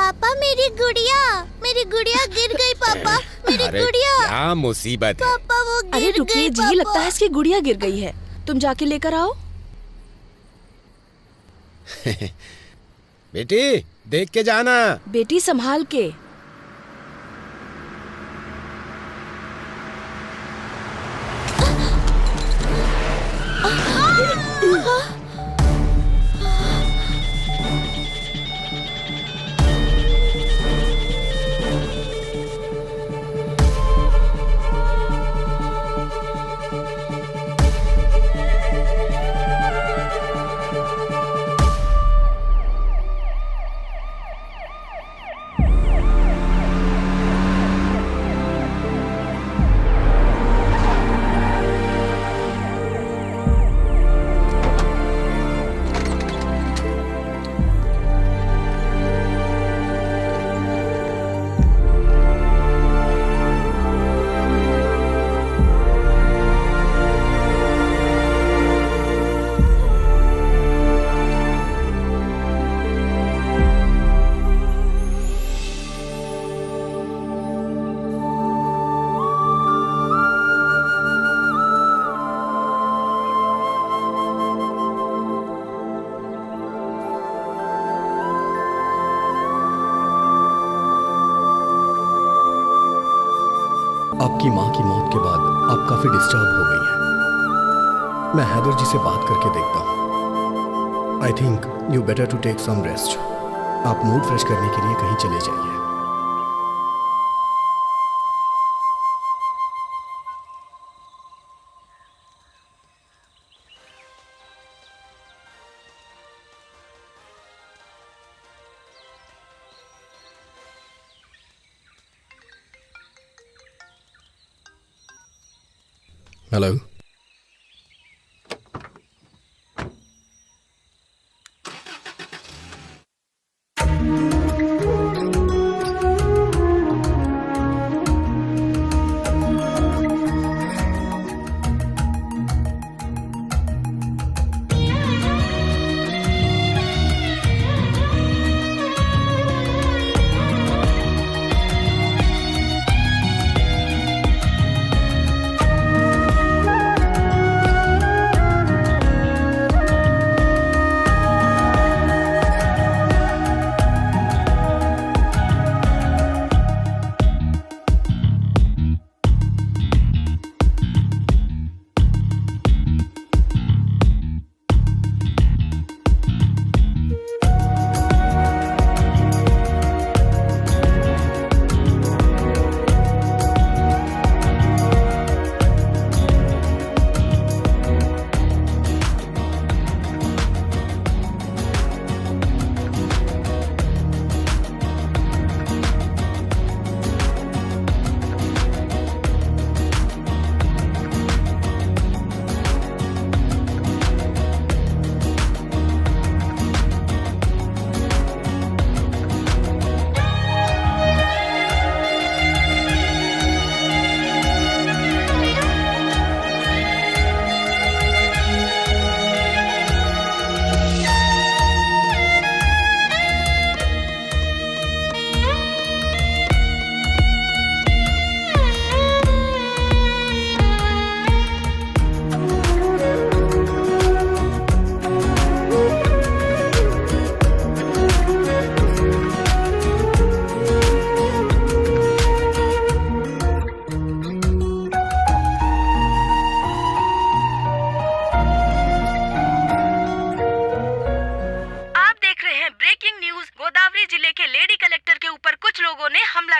पापा मेरी गुड़िया गिर गई पापा, मेरी गुड़िया। क्या मुसीबत है पापा वो गिर गई। अरे रुकिए जी, लगता है इसकी गुड़िया गिर गई है, तुम जाके लेकर आओ। बेटी देख के जाना। बेटी संभाल के। आपकी माँ की मौत के बाद आप काफी डिस्टर्ब हो गई हैं। मैं हैदर जी से बात करके देखता हूँ। I think you better to take some rest. आप मूड फ्रेश करने के लिए कहीं चले जाइए। हेलो।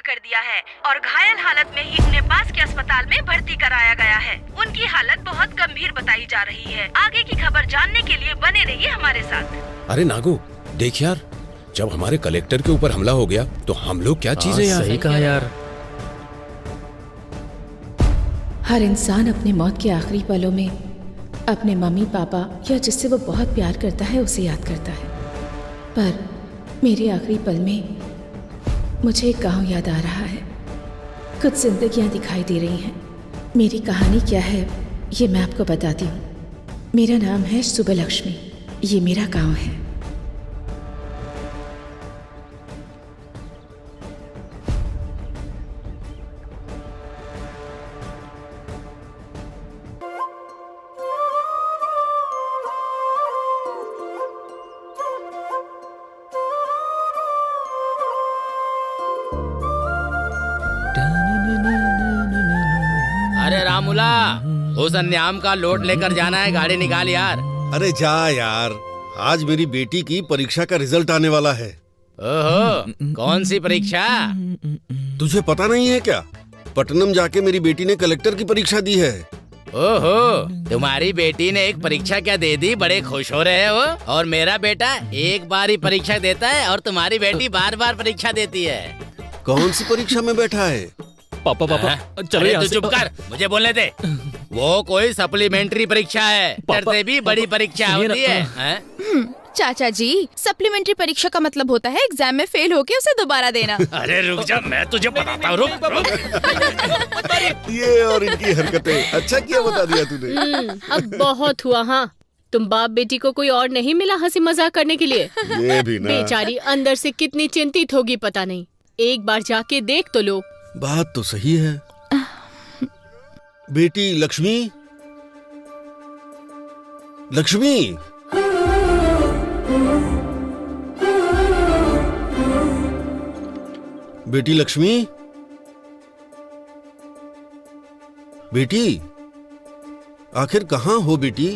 कर दिया है और घायल हालत में ही उन्हें पास के अस्पताल में भर्ती कराया गया है। उनकी हालत बहुत गंभीर बताई जा रही है। आगे की खबर जानने के लिए बने रहिए हमारे साथ। अरे नागू देख यार, जब हमारे कलेक्टर के ऊपर हमला हो गया तो हम लोग क्या चीजें यार। सही कहा यार। हर इंसान अपने मौत के आखिरी पलों में अपने मम्मी पापा या जिससे वो बहुत प्यार करता है उसे याद करता है, पर मेरे आखिरी पल में मुझे एक गांव याद आ रहा है। कुछ जिंदगियां दिखाई दे रही हैं। मेरी कहानी क्या है ये मैं आपको बताती हूँ। मेरा नाम है सुबलक्ष्मी, ये मेरा गांव है। राहुला, उस अन्याम का लोड लेकर जाना है, गाड़ी निकाल यार। अरे जा यार, आज मेरी बेटी की परीक्षा का रिजल्ट आने वाला है। ओहो, कौन सी परीक्षा? तुझे पता नहीं है क्या? पटनम जाके मेरी बेटी ने कलेक्टर की परीक्षा दी है। ओहो, तुम्हारी बेटी ने एक परीक्षा क्या दे दी, बड़े खुश हो रहे हो? और मेरा बेटा एक बार ही परीक्षा देता है और तुम्हारी बेटी बार बार परीक्षा देती है। कौन सी परीक्षा में बैठा है? पापा चलो अरे यहाँ तू से। चुप कर, मुझे बोलने दे। वो कोई सप्लीमेंट्री परीक्षा है, पापा, से भी बड़ी परीक्षा सुनिए होती ना। है, हैं? चाचा जी, सप्लीमेंट्री परीक्षा का मतलब होता है एग्जाम में फेल होके उसे दोबारा देना। अरे रुक जा, मैं तुझे बताता हूँ, रुक। ये और इनकी हरकतें, अच्छा किया बता दिया तूने। अब बहुत हुआ। हाँ, तुम बाप बेटी को कोई और नहीं मिला हंसी मजाक करने के लिए? ये भी ना। बेचारी अंदर से कितनी चिंतित होगी पता नहीं। एक बार जाके देख तो लो। बात तो सही है। बेटी लक्ष्मी, लक्ष्मी, बेटी लक्ष्मी, बेटी, आखिर कहाँ हो बेटी?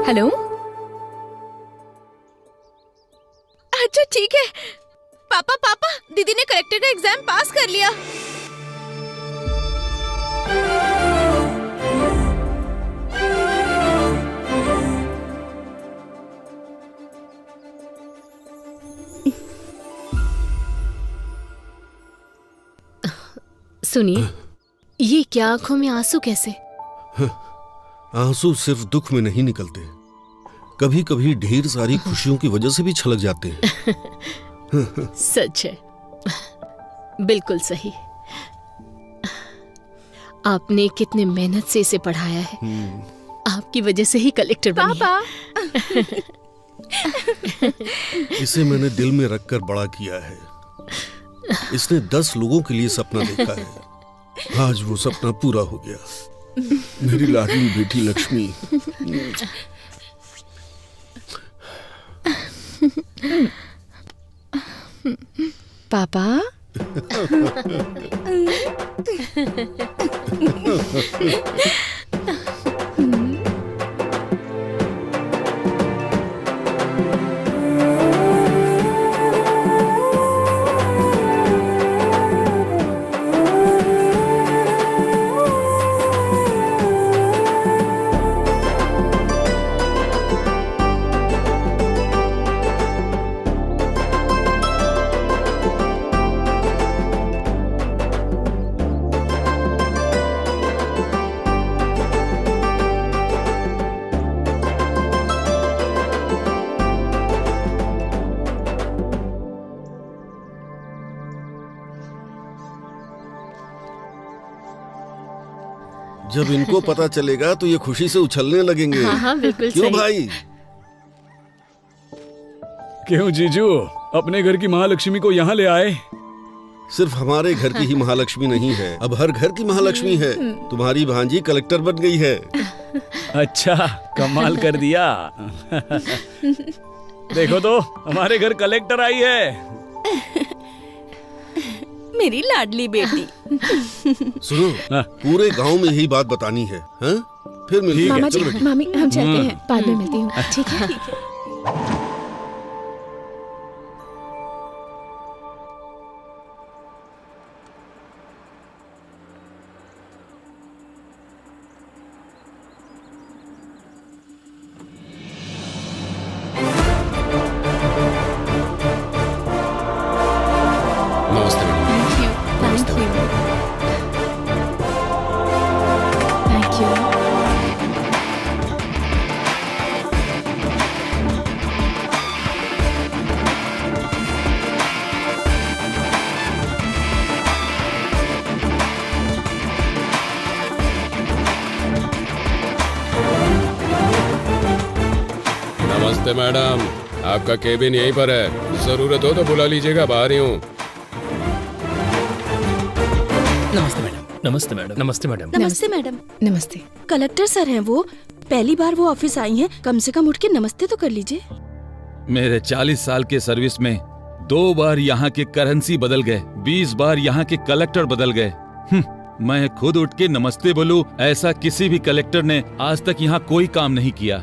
हेलो, अच्छा ठीक है। पापा पापा, दीदी ने कलेक्टर का एग्जाम पास कर लिया। सुनिए, ये क्या आंखों में आंसू कैसे? आंसू सिर्फ दुख में नहीं निकलते, कभी कभी ढेर सारी खुशियों की वजह से भी छलक जाते हैं। सच है, बिल्कुल सही। आपने कितने मेहनत से इसे पढ़ाया है, आपकी वजह से ही कलेक्टर बनी है। पापा इसे मैंने दिल में रखकर बड़ा किया है। इसने 10 लोगों के लिए सपना देखा है, आज वो सपना पूरा हो गया। मेरी लाडली बेटी लक्ष्मी। पापा जब इनको पता चलेगा तो ये खुशी से उछलने लगेंगे। हाँ हाँ, बिल्कुल क्यों सही। भाई? क्यों जीजू, अपने घर की महालक्ष्मी को यहाँ ले आए? सिर्फ हमारे घर की ही महालक्ष्मी नहीं है, अब हर घर की महालक्ष्मी है। तुम्हारी भांजी कलेक्टर बन गई है। अच्छा, कमाल कर दिया। देखो तो, हमारे घर कलेक्टर आई है। मेरी लाडली बेटी। सुनो, हाँ। पूरे गांव में यही बात बतानी है, हाँ? फिर मिलते मामा हैं। जी, चलो बेटी। मामी, हम चलते हैं, बाद में मिलती हूँ। ठीक है। नमस्ते madam. Thank you, thank you. नमस्ते मैडम, आपका केबिन यहीं पर है, जरूरत हो तो बुला लीजिएगा, बाहर ही हूँ। नमस्ते मैडम। नमस्ते मैडम। नमस्ते मैडम। नमस्ते मैडम। नमस्ते। कलेक्टर सर हैं वो, पहली बार वो ऑफिस आई हैं, कम से कम उठ के नमस्ते तो कर लीजिए। मेरे 40 साल के सर्विस में 2 बार यहाँ के करेंसी बदल गए, 20 बार यहाँ के कलेक्टर बदल गए। मैं खुद उठ के नमस्ते बोलूं, ऐसा किसी भी कलेक्टर ने आज तक यहाँ कोई काम नहीं किया।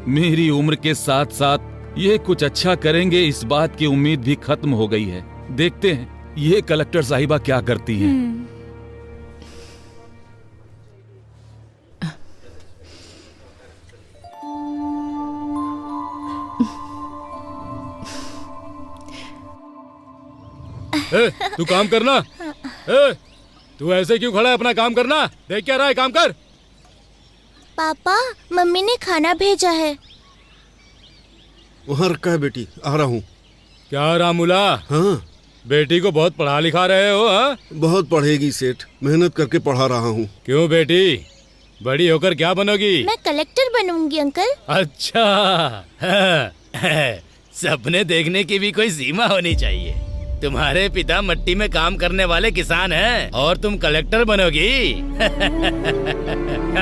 मेरी उम्र के साथ साथ ये कुछ अच्छा करेंगे, इस बात की उम्मीद भी खत्म हो गई है। देखते हैं ये कलेक्टर साहिबा क्या करती हैं। तू काम करना। तू ऐसे क्यों खड़ा है? अपना काम करना। देख क्या रहा है, काम कर। पापा, मम्मी ने खाना भेजा है। वहाँ रखा है बेटी, आ रहा हूँ। क्या रामूला? हाँ बेटी को बहुत पढ़ा लिखा रहे हो? हाँ, बहुत पढ़ेगी सेठ, मेहनत करके पढ़ा रहा हूँ। क्यों बेटी, बड़ी होकर क्या बनोगी? मैं कलेक्टर बनूंगी अंकल। अच्छा, सपने देखने की भी कोई सीमा होनी चाहिए। तुम्हारे पिता मिट्टी में काम करने वाले किसान हैं और तुम कलेक्टर बनोगी।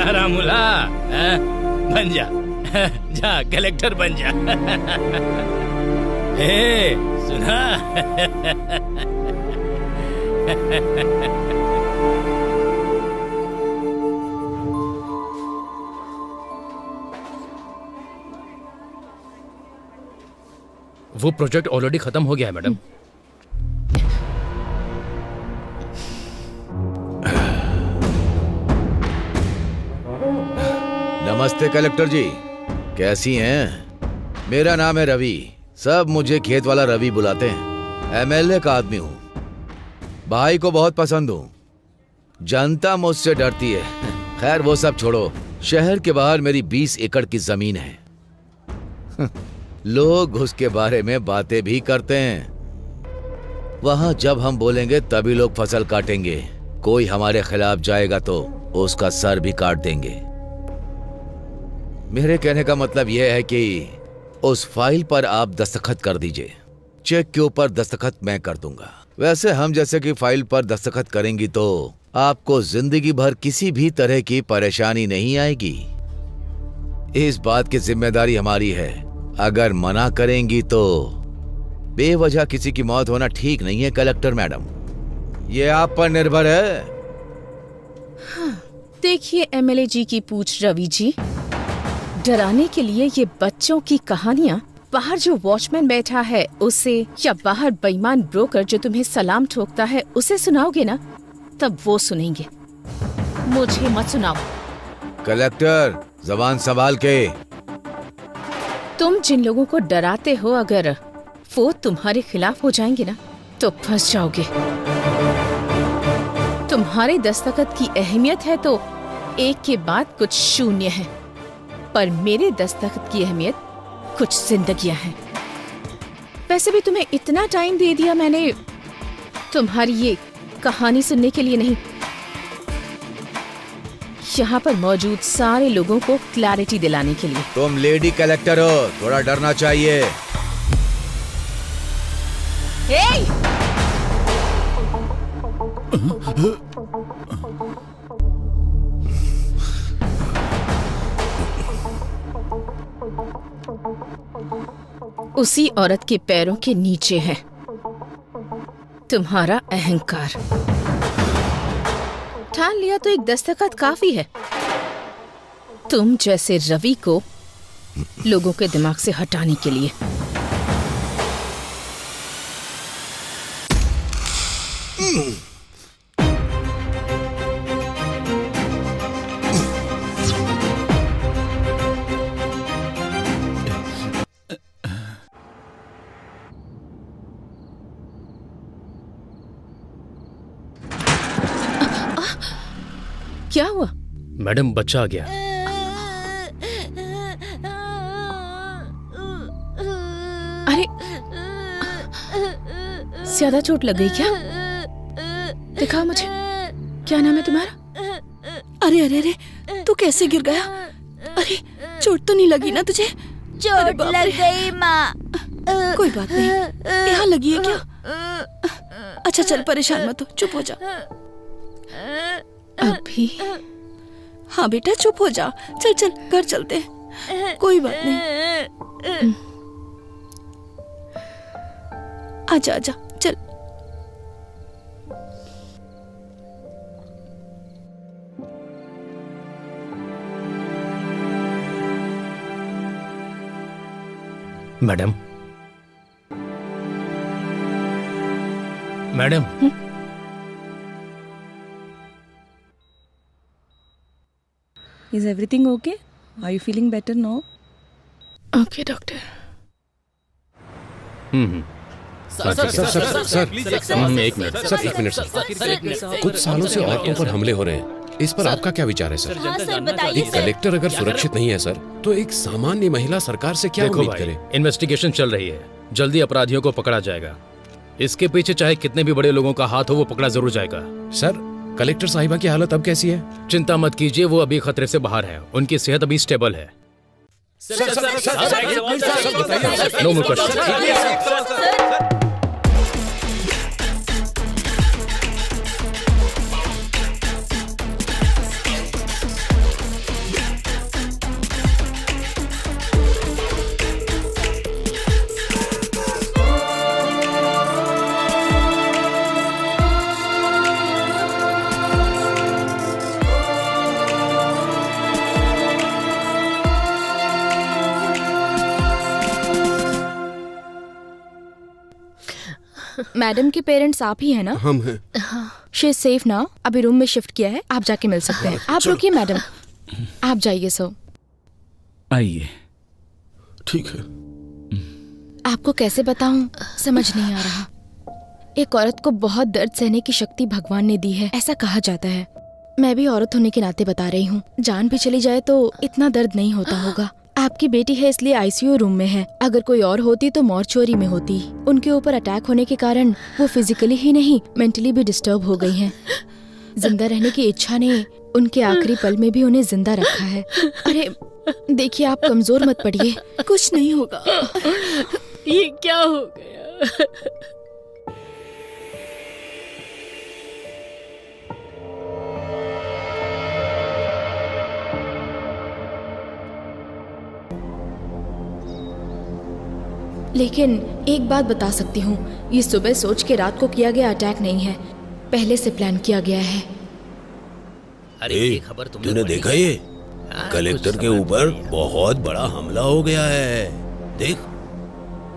रामूला, बन जा, जा कलेक्टर बन जा। हे, सुना? वो प्रोजेक्ट ऑलरेडी खत्म हो गया है मैडम। नमस्ते कलेक्टर जी, कैसी हैं? मेरा नाम है रवि, सब मुझे खेत वाला रवि बुलाते हैं। एमएलए का आदमी हूँ, भाई को बहुत पसंद हूँ। जनता मुझसे डरती है। खैर वो सब छोड़ो, शहर के बाहर मेरी 20 एकड़ की जमीन है। लोग उसके बारे में बातें भी करते हैं। वहां जब हम बोलेंगे तभी लोग फसल काटेंगे। कोई हमारे खिलाफ जाएगा तो उसका सर भी काट देंगे। मेरे कहने का मतलब यह है कि उस फाइल पर आप दस्तखत कर दीजिए। चेक के ऊपर दस्तखत मैं कर दूंगा। वैसे हम जैसे कि फाइल पर दस्तखत करेंगी तो आपको जिंदगी भर किसी भी तरह की परेशानी नहीं आएगी। इस बात की जिम्मेदारी हमारी है। अगर मना करेंगी तो बेवजह किसी की मौत होना ठीक नहीं है कलेक्टर मैडम, ये आप पर निर्भर है। हाँ, देखिए एमएलए जी की पूछ रवि जी, डराने के लिए ये बच्चों की कहानियाँ बाहर जो वॉचमैन बैठा है उसे, या बाहर बेईमान ब्रोकर जो तुम्हें सलाम ठोकता है उसे सुनाओगे ना, तब वो सुनेंगे। मुझे मत सुनाओ। कलेक्टर जबान संभाल के। तुम जिन लोगों को डराते हो, अगर वो तुम्हारे खिलाफ हो जाएंगे ना तो फंस जाओगे। तुम्हारे दस्तखत की अहमियत है तो एक के बाद कुछ शून्य है, पर मेरे दस्तखत की अहमियत कुछ जिंदगियां हैं। वैसे भी तुम्हें इतना टाइम दे दिया मैंने तुम्हारी ये कहानी सुनने के लिए नहीं, यहाँ पर मौजूद सारे लोगों को क्लैरिटी दिलाने के लिए। तुम लेडी कलेक्टर हो, थोड़ा डरना चाहिए। उसी औरत के पैरों के नीचे है तुम्हारा अहंकार। ठान लिया तो एक दस्तखत काफी है। तुम जैसे रवि को लोगों के दिमाग से हटाने के लिए। क्या हुआ? मैडम बच्चा आ गया। अरे ज्यादा चोट लग गई क्या? दिखाओ मुझे, क्या नाम है तुम्हारा? अरे अरे अरे, तू कैसे गिर गया? अरे चोट तो नहीं लगी ना तुझे? चोट लग गई माँ। कोई बात नहीं, यहाँ लगी है क्या? अच्छा चल परेशान मत हो, चुप हो जा। अभी हाँ बेटा चुप हो जा, चल चल घर चलते हैं, कोई बात नहीं। आजा आजा चल। Madam, madam, Is everything okay? Are you feeling better now? Okay doctor. एक मिनट सर, कुछ सालों से औरतों पर हमले हो रहे हैं, इस पर आपका क्या विचार है सर? हाँ सर बताइए एक कलेक्टर अगर सुरक्षित नहीं है सर, तो एक सामान्य महिला सरकार से क्या देखो उम्मीद भाई, करे? इन्वेस्टिगेशन चल रही है, जल्दी अपराधियों को पकड़ा जाएगा। इसके पीछे चाहे कितने भी बड़े लोगों का हाथ हो, वो पकड़ा जरूर जाएगा। सर, कलेक्टर साहिबा की हालत अब कैसी है? चिंता मत कीजिए, वो अभी खतरे से बाहर है, उनकी सेहत अभी स्टेबल है। No more question. मैडम के पेरेंट्स आप ही है ना? हम हैं। शी इज सेफ ना, अभी रूम में शिफ्ट किया है, आप जाके मिल सकते हैं। आप रुकिए मैडम, आप जाइए। सो आइए। ठीक है। आपको कैसे बताऊं, समझ नहीं आ रहा। एक औरत को बहुत दर्द सहने की शक्ति भगवान ने दी है, ऐसा कहा जाता है। मैं भी औरत होने के नाते बता रही हूँ, जान भी चली जाए तो इतना दर्द नहीं होता होगा। आपकी बेटी है इसलिए आईसीयू रूम में है, अगर कोई और होती तो मॉर्चुरी में होती। उनके ऊपर अटैक होने के कारण वो फिजिकली ही नहीं मेंटली भी डिस्टर्ब हो गई हैं। जिंदा रहने की इच्छा ने उनके आखिरी पल में भी उन्हें जिंदा रखा है। अरे देखिए, आप कमजोर मत पड़िए, कुछ नहीं होगा। ये क्या हो गया? लेकिन एक बात बता सकती हूँ, ये सुबह सोच के रात को किया गया अटैक नहीं है, पहले से प्लान किया गया है। अरे ये खबर तूने देखा ये? कलेक्टर के ऊपर बहुत बड़ा हमला हो गया है, देख।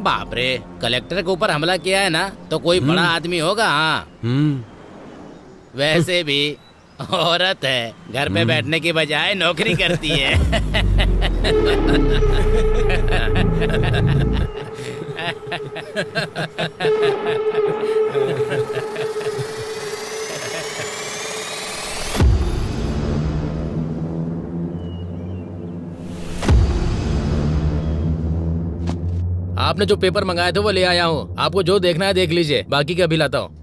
बाप रे, कलेक्टर के ऊपर हमला किया है ना, तो कोई बड़ा आदमी होगा। हाँ, वैसे भी औरत है, घर पे बैठने की बजाय नौकरी करती है। आपने जो पेपर मंगाए थे वो ले आया हूँ, आपको जो देखना है देख लीजिए, बाकी का अभी लाता हूँ।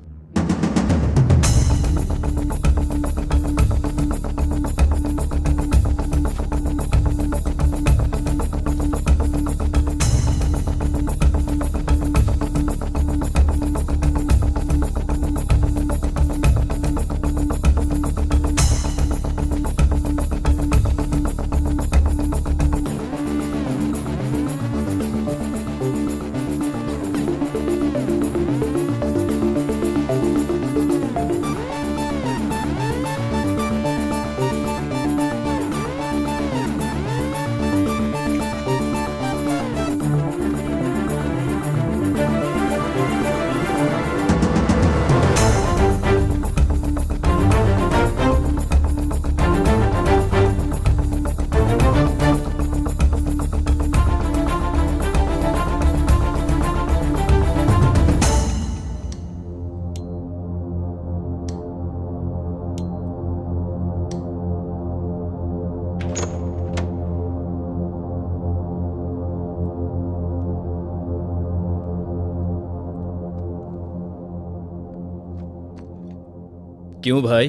क्यों भाई,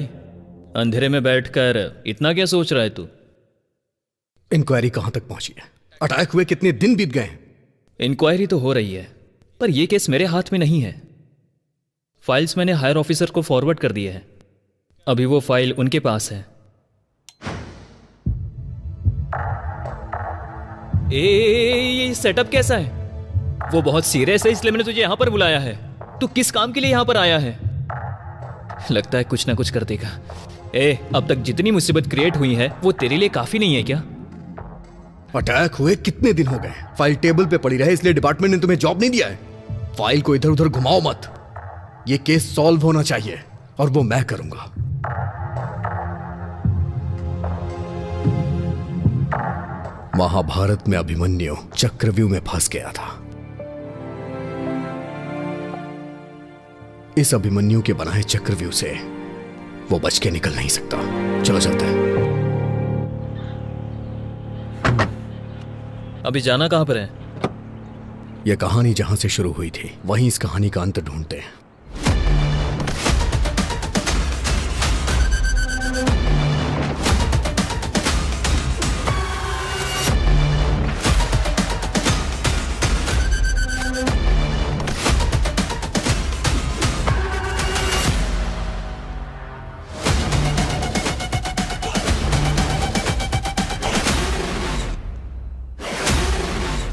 अंधेरे में बैठकर इतना क्या सोच रहा है तू? इंक्वायरी कहां तक पहुंची है? अटैक हुए कितने दिन बीत गए? इंक्वायरी तो हो रही है, पर यह केस मेरे हाथ में नहीं है। फाइल्स मैंने हायर ऑफिसर को फॉरवर्ड कर दिए हैं। अभी वो फाइल उनके पास है। ये सेटअप कैसा है? वो बहुत सीरियस है, इसलिए मैंने तुझे यहाँ पर बुलाया है। तू किस काम के लिए यहाँ पर आया है? लगता है कुछ ना कुछ कर देगा। अब तक जितनी मुसीबत क्रिएट हुई है वो तेरे लिए काफी नहीं है क्या? अटैक हुए कितने दिन हो गए, फाइल टेबल पे पड़ी रहे इसलिए डिपार्टमेंट ने तुम्हें जॉब नहीं दिया है। फाइल को इधर उधर घुमाओ मत, ये केस सॉल्व होना चाहिए और वो मैं करूंगा। महाभारत में अभिमन्यु चक्रव्यूह में फंस गया था। इस अभिमन्यु के बनाए चक्रव्यूह से वो बच के निकल नहीं सकता। चलो चलते हैं। अभी जाना कहां पर है? यह कहानी जहां से शुरू हुई थी वहीं इस कहानी का अंत ढूंढते हैं।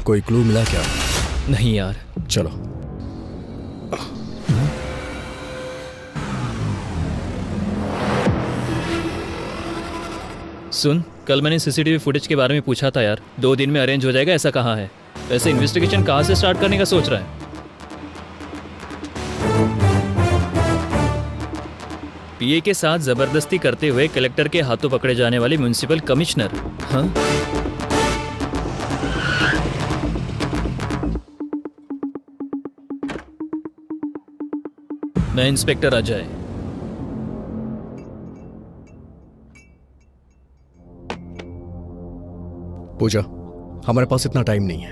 कोई क्लू मिला क्या? नहीं यार। चलो। सुन, कल मैंने सीसीटीवी फुटेज के बारे में पूछा था यार। 2 दिन में अरेंज हो जाएगा ऐसा कहा है। वैसे इन्वेस्टिगेशन कहाँ से स्टार्ट करने का सोच रहा है? पीए के साथ जबरदस्ती करते हुए कलेक्टर के हाथों पकड़े जाने वाले म्युनिसिपल कमिश्नर। हाँ, मैं इंस्पेक्टर अजय। पूजा, हमारे पास इतना टाइम नहीं है,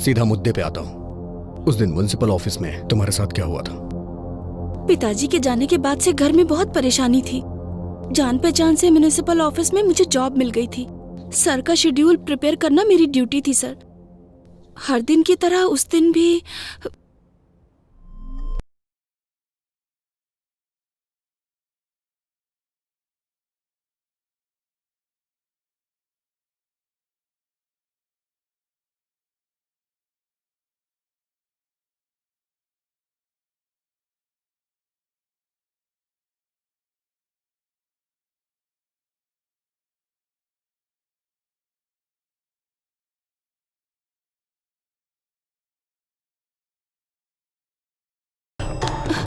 सीधा मुद्दे पे आता हूं। उस दिन म्युनिसिपल ऑफिस में तुम्हारे साथ क्या हुआ था? पिताजी के जाने के बाद से घर में बहुत परेशानी थी। जान पहचान से म्युनिसिपल ऑफिस में मुझे जॉब मिल गई थी। सर का शेड्यूल प्रिपेयर करना मेरी ड्यूटी थी सर। हर दिन की तरह उस दिन भी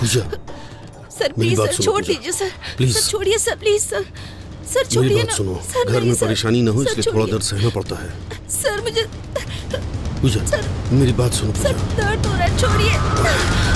पूजा, सर प्लीज सर छोड़ दीजिए सर। प्लीज सर छोड़िए सर, प्लीज सर। सर छोड़िए मेरी ना। बात सुनो, सर घर में सर, परेशानी ना हो सर, इसलिए थोड़ा छोड़िए। दर्द सहना पड़ता है। सर मुझे पूजा, मेरी बात सुनो सर, पूजा। दर्द हो रहा है, छोड़िए।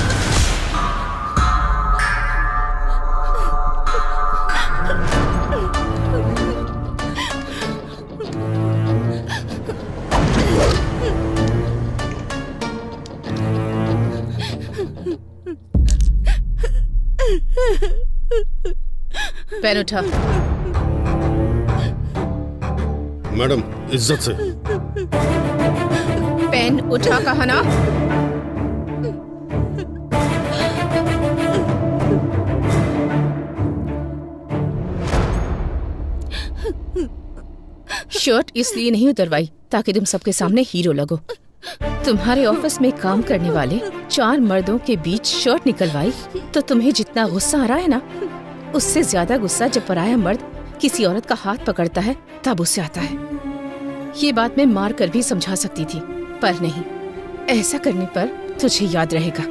पेन उठा। मैडम, इज्जत से। पेन उठा कहा ना। शर्ट इसलिए नहीं उतरवाई ताकि तुम सबके सामने हीरो लगो। तुम्हारे ऑफिस में काम करने वाले 4 मर्दों के बीच शर्ट निकलवाई तो तुम्हें जितना गुस्सा आ रहा है ना, उससे ज्यादा गुस्सा जब पराया मर्द किसी औरत का हाथ पकड़ता है तब उससे आता है। ये बात मैं मार कर भी समझा सकती थी, पर नहीं, ऐसा करने पर तुझे याद रहेगा।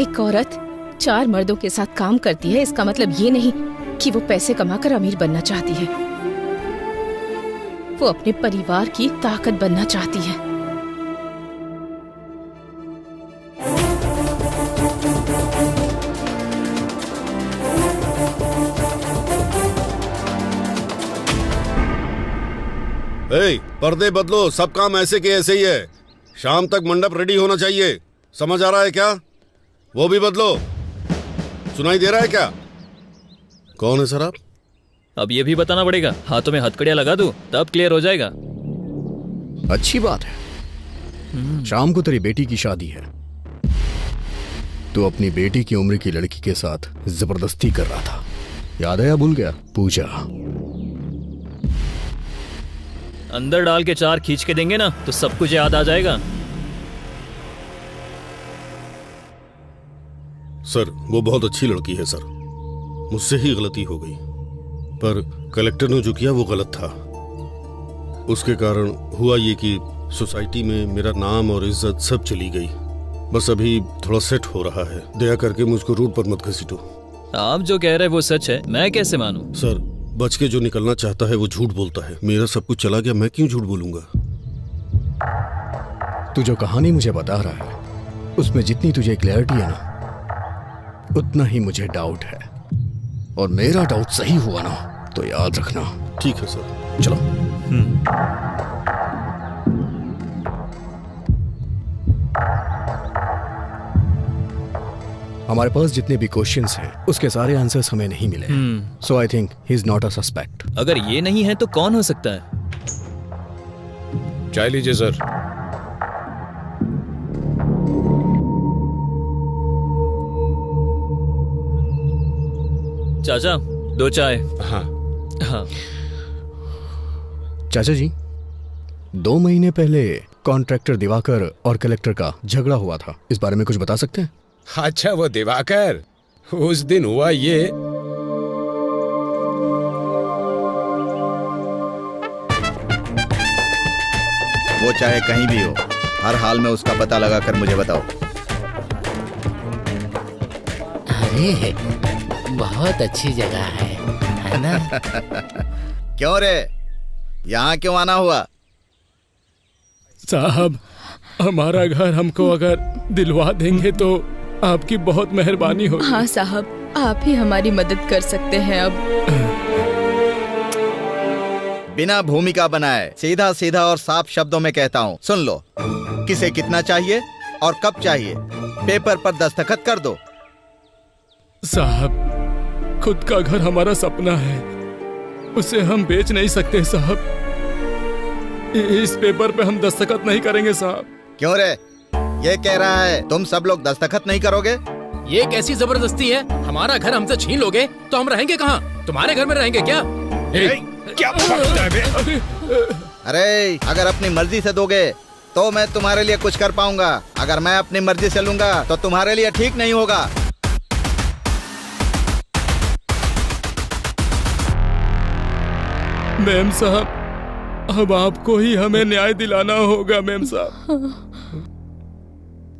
एक औरत 4 मर्दों के साथ काम करती है, इसका मतलब ये नहीं कि वो पैसे कमाकर अमीर बनना चाहती है। वो अपने परिवार की ताकत बनना चाहती है। पर्दे बदलो, सब काम ऐसे के ऐसे ही है। शाम तक मंडप रेडी होना चाहिए, समझ आ रहा है क्या? वो भी बदलो। सुनाई दे रहा है क्या? कौन है सर आप? अब ये भी बताना पड़ेगा। हाथों में हथकड़ियां लगा दूं तब क्लियर हो जाएगा। अच्छी बात है। शाम को तेरी बेटी की शादी है। तू अपनी बेटी की उम्र की लड़की के साथ जबरदस्ती कर रहा था, याद है या भूल गया? पूजा, अंदर डाल के 4 खींच के देंगे ना तो सब कुछ याद आ जाएगा। सर वो बहुत अच्छी लड़की है सर, मुझसे ही गलती हो गई, पर कलेक्टर ने जो किया वो गलत था। उसके कारण हुआ ये कि सोसाइटी में मेरा नाम और इज्जत सब चली गई। बस अभी थोड़ा सेट हो रहा है, दया करके मुझको रोड पर मत घसीटो। आप जो कह रहे हैं वो सच है, मैं कैसे मानूं? सर बच के जो निकलना चाहता है वो झूठ बोलता है। मेरा सब कुछ चला गया, मैं क्यों झूठ बोलूंगा? तू जो कहानी मुझे बता रहा है उसमें जितनी तुझे क्लैरिटी है ना, उतना ही मुझे डाउट है। और मेरा डाउट सही हुआ ना तो याद रखना। ठीक है सर, चलो। हमारे पास जितने भी क्वेश्चंस हैं उसके सारे आंसर्स हमें नहीं मिले, so I think he is not a suspect. अगर ये नहीं है तो कौन हो सकता है? चाय लीजिए सर। चाचा 2 चाय। हाँ हाँ। चाचा जी, 2 महीने पहले कॉन्ट्रैक्टर दिवाकर और कलेक्टर का झगड़ा हुआ था, इस बारे में कुछ बता सकते हैं? अच्छा वो दिवाकर, उस दिन हुआ ये। वो चाहे कहीं भी हो, हर हाल में उसका पता लगा कर मुझे बताओ। अरे बहुत अच्छी जगह है ना? क्यों रे, यहाँ क्यों आना हुआ? साहब, हमारा घर हमको अगर दिलवा देंगे तो आपकी बहुत मेहरबानी होगी। हाँ साहब, आप ही हमारी मदद कर सकते हैं। अब बिना भूमिका बनाए सीधा सीधा और साफ शब्दों में कहता हूँ, सुन लो। किसे कितना चाहिए और कब चाहिए, पेपर पर दस्तखत कर दो। साहब, खुद का घर हमारा सपना है, उसे हम बेच नहीं सकते साहब। इस पेपर पे हम दस्तखत नहीं करेंगे साहब। क्यों रे, ये कह रहा है तुम सब लोग दस्तखत नहीं करोगे? ये कैसी जबरदस्ती है? हमारा घर हमसे छीन लोगे तो हम रहेंगे कहाँ? तुम्हारे घर में रहेंगे क्या? क्या अरे अगर अपनी मर्जी से दोगे तो मैं तुम्हारे लिए कुछ कर पाऊंगा, अगर मैं अपनी मर्जी से लूंगा तो तुम्हारे लिए ठीक नहीं होगा। मैम साहब, अब आपको ही हमें न्याय दिलाना होगा मैम साहब।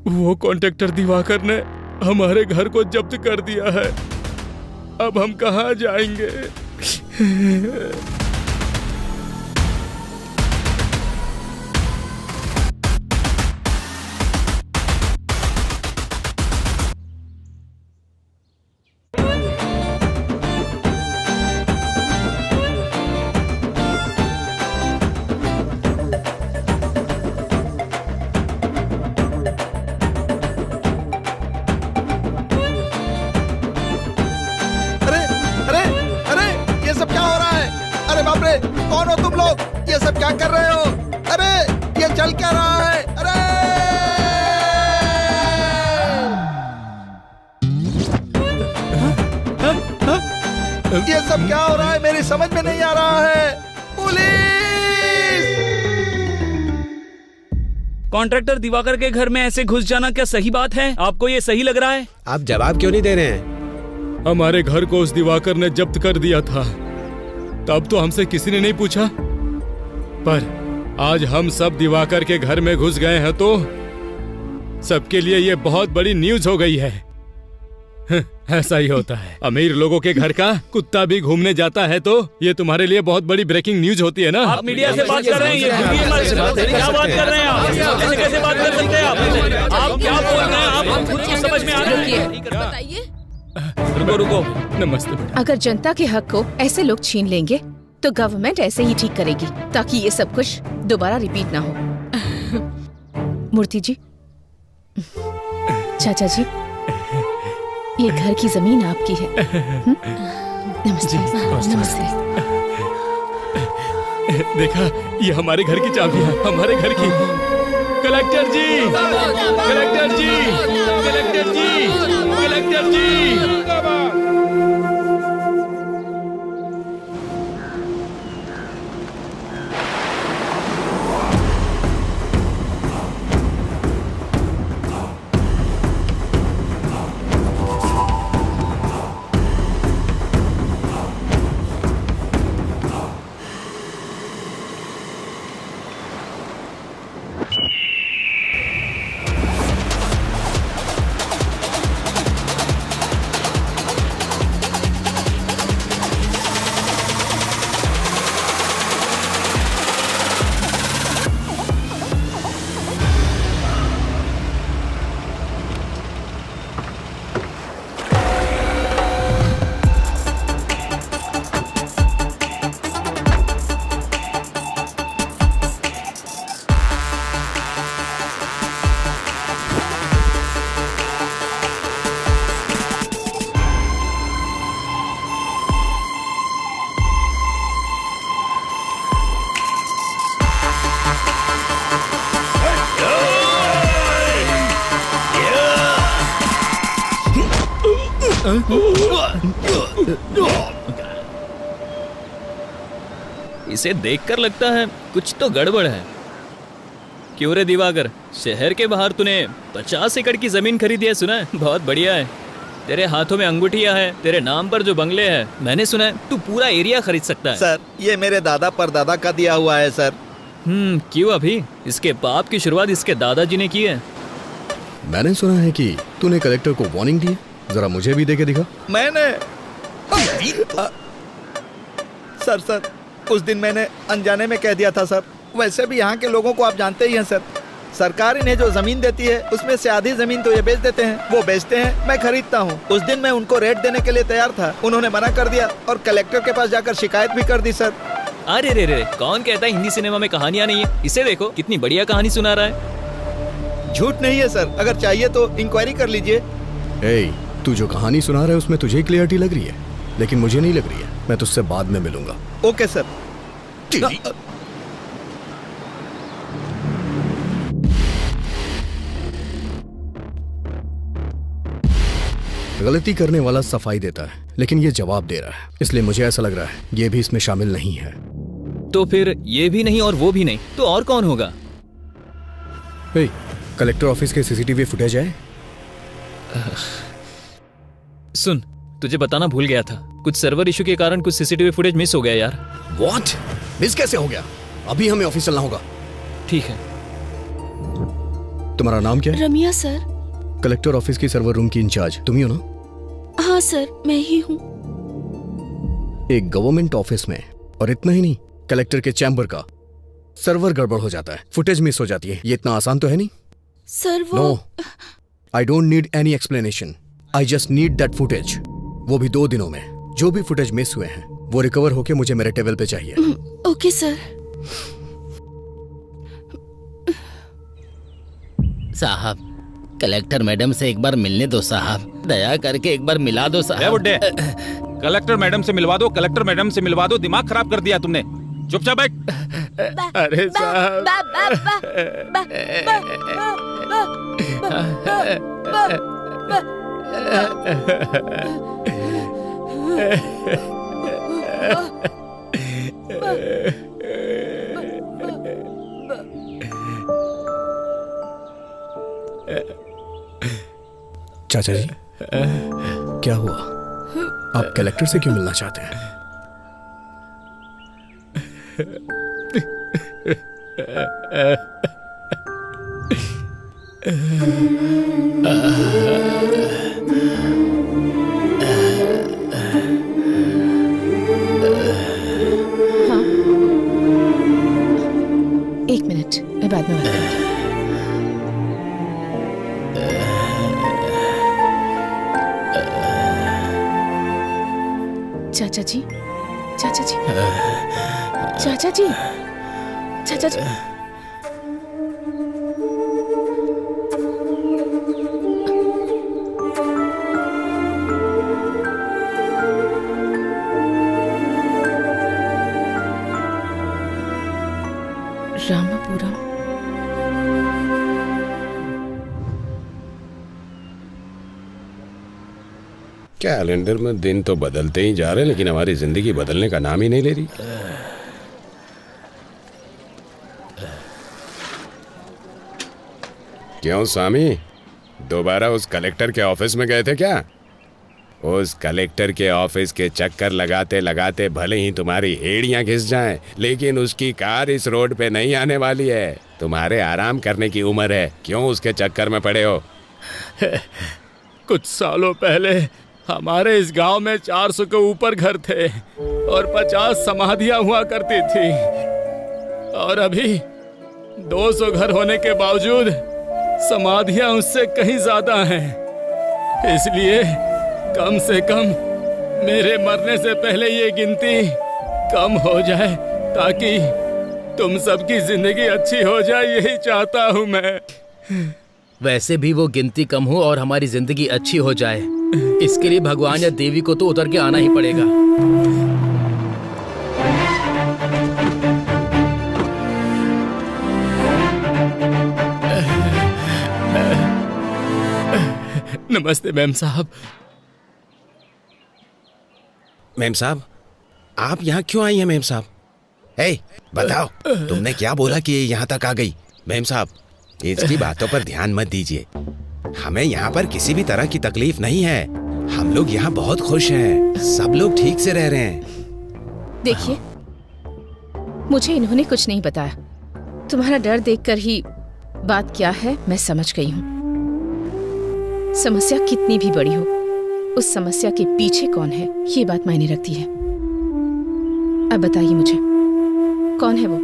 वो कॉन्ट्रैक्टर दिवाकर ने हमारे घर को जब्त कर दिया है, अब हम कहाँ जाएंगे? कौन हो तुम लोग? ये सब क्या कर रहे हो? अरे ये चल क्या रहा है? अरे ये सब क्या हो रहा है? मेरी समझ में नहीं आ रहा है। पुलिस! कॉन्ट्रैक्टर दिवाकर के घर में ऐसे घुस जाना क्या सही बात है? आपको ये सही लग रहा है? आप जवाब क्यों नहीं दे रहे हैं? हमारे घर को उस दिवाकर ने जब्त कर दिया था, तब तो हमसे किसी ने नहीं पूछा, पर आज हम सब दिवाकर के घर में घुस गए हैं तो सबके लिए ये बहुत बड़ी न्यूज हो गई है। ऐसा ही होता है, अमीर लोगों के घर का कुत्ता भी घूमने जाता है तो ये तुम्हारे लिए बहुत बड़ी ब्रेकिंग न्यूज होती है ना। आप मीडिया से बात कर रहे हैं, क्या बात कर रहे हैं आप? ऐसे कैसे बात कर सकते हैं आप क्या बोल रहे हैं? आप खुद को समझ में आ रही है? बताइए। रुको रुको, नमस्ते। अगर जनता के हक को ऐसे लोग छीन लेंगे तो गवर्नमेंट ऐसे ही ठीक करेगी ताकि ये सब कुछ दोबारा रिपीट ना हो। मूर्ति जी, चाचा जी, ये घर की जमीन आपकी है। नमस्ते। नमस्ते। देखा, ये हमारे घर की चाबी है, हमारे घर की। कलेक्टर जी, कलेक्टर जी, कलेक्टर जी, कलेक्टर जी। इसे देखकर लगता है कुछ तो गड़बड़ है। क्यों रे दिवाकर, शहर के बाहर तूने 50 एकड़ की जमीन खरीदी है, सुना है? बहुत बढ़िया है। तेरे हाथों में अंगूठियां हैं, तेरे नाम पर जो बंगले हैं, मैंने सुना है तू पूरा एरिया खरीद सकता है। सर, ये मेरे दादा परदादा का दिया हुआ है सर। क्यों अभी? इसके पाप की शुरुआत इसके दादाजी ने की है। मैंने सुना है कि तूने कलेक्टर को वार्निंग दी है, जरा मुझे भी दे के दिखा। मैंने सर उस दिन मैंने अनजाने में कह दिया था सर। वैसे भी यहाँ के लोगों को आप जानते ही हैं सर। सरकार इन्हें जो जमीन देती है उसमें से आधी जमीन तो ये बेच देते हैं, वो बेचते हैं, मैं खरीदता हूँ। उस दिन मैं उनको रेट देने के लिए तैयार था, उन्होंने मना कर दिया और कलेक्टर के पास जाकर शिकायत भी कर दी सर। अरे रे रे, कौन कहता है हिंदी सिनेमा में कहानियां नहीं है? इसे देखो कितनी बढ़िया कहानी सुना रहा है। झूठ नहीं है सर, अगर चाहिए तो इंक्वायरी कर लीजिए। तू जो कहानी सुना रहा है उसमें तुझे क्लियरिटी लग रही है, लेकिन मुझे नहीं लग रही है। मैं तुझसे बाद में मिलूंगा। Okay sir. गलती करने वाला सफाई देता है, लेकिन ये जवाब दे रहा है, इसलिए मुझे ऐसा लग रहा है ये भी इसमें शामिल नहीं है। तो फिर ये भी नहीं और वो भी नहीं, तो और कौन होगा? कलेक्टर ऑफिस के सीसीटीवी फुटेज है? सुन, तुझे बताना भूल गया था, कुछ सर्वर इशू के कारण कुछ सीसीटीवी फुटेज मिस हो गया यार। व्हाट? मिस कैसे हो गया? अभी हमें ऑफिस चलना होगा। ठीक है। तुम्हारा नाम क्या है? रमिया सर। कलेक्टर ऑफिस की सर्वर रूम की इंचार्ज तुम ही हो ना? हाँ सर, मैं ही हूँ। एक गवर्नमेंट ऑफिस में, और इतना ही नहीं, कलेक्टर के चैम्बर का सर्वर गड़बड़ हो जाता है, फुटेज मिस हो जाती है, ये इतना आसान तो है नहीं। सर वो no, I don't need any explanation, I just need that footage. वो भी 2 दिनों में। जो भी फुटेज मिस हुए हैं वो रिकवर होके मुझे मेरे टेबल पे चाहिए। Okay sir. साहब, कलेक्टर मैडम से एक बार मिलने दो साहब, दया करके एक बार मिला दो साहब। बुड्ढे, कलेक्टर मैडम से मिलवा दो, कलेक्टर मैडम से मिलवा दो। दिमाग खराब कर दिया तुमने, चुपचाप बैठ। अरे साहब, चाचा जी, क्या हुआ? आप कलेक्टर से क्यों मिलना चाहते हैं? हाँ, 1 मिनट, मैं बाद में बात करूंगी। चाचा जी, चाचा जी, चाचा जी, चाचा जी। रामापुरम। कैलेंडर में दिन तो बदलते ही जा रहे हैं, लेकिन हमारी जिंदगी बदलने का नाम ही नहीं ले रही। क्यों स्वामी, दोबारा उस कलेक्टर के ऑफिस में गए थे क्या? उस कलेक्टर के ऑफिस के चक्कर लगाते लगाते भले ही तुम्हारी एड़ियां घिस जाएं, लेकिन उसकी कार इस रोड पे नहीं आने वाली है। तुम्हारे आराम करने की उम्र है, क्यों उसके चक्कर में पड़े हो? कुछ सालों पहले हमारे इस गांव में 400 के ऊपर घर थे और 50 समाधियां हुआ करती थी, और अभी 200 घर होने के बावजूद समाधियां उससे कहीं ज्यादा हैं। इसलिए कम से कम मेरे मरने से पहले ये गिनती कम हो जाए, ताकि तुम सबकी जिंदगी अच्छी हो जाए, यही चाहता हूँ मैं। वैसे भी वो गिनती कम हो और हमारी जिंदगी अच्छी हो जाए, इसके लिए भगवान या देवी को तो उतर के आना ही पड़ेगा। नमस्ते मैम साहब। मैम साहब, आप यहाँ क्यों आई हैं मैम साहब? बताओ, तुमने क्या बोला कि ये यहाँ तक आ गई? मैम साहब, इसकी बातों पर ध्यान मत दीजिए। हमें यहाँ पर किसी भी तरह की तकलीफ नहीं है। हम लोग यहाँ बहुत खुश हैं, सब लोग ठीक से रह रहे हैं। देखिए, मुझे इन्होंने कुछ नहीं बताया। तुम्हारा डर देखकर ही बात क्या है मैं समझ गई हूँ। समस्या कितनी भी बड़ी हो, उस समस्या के पीछे कौन है ये बात मायने रखती है। अब बताइए मुझे, कौन है वो?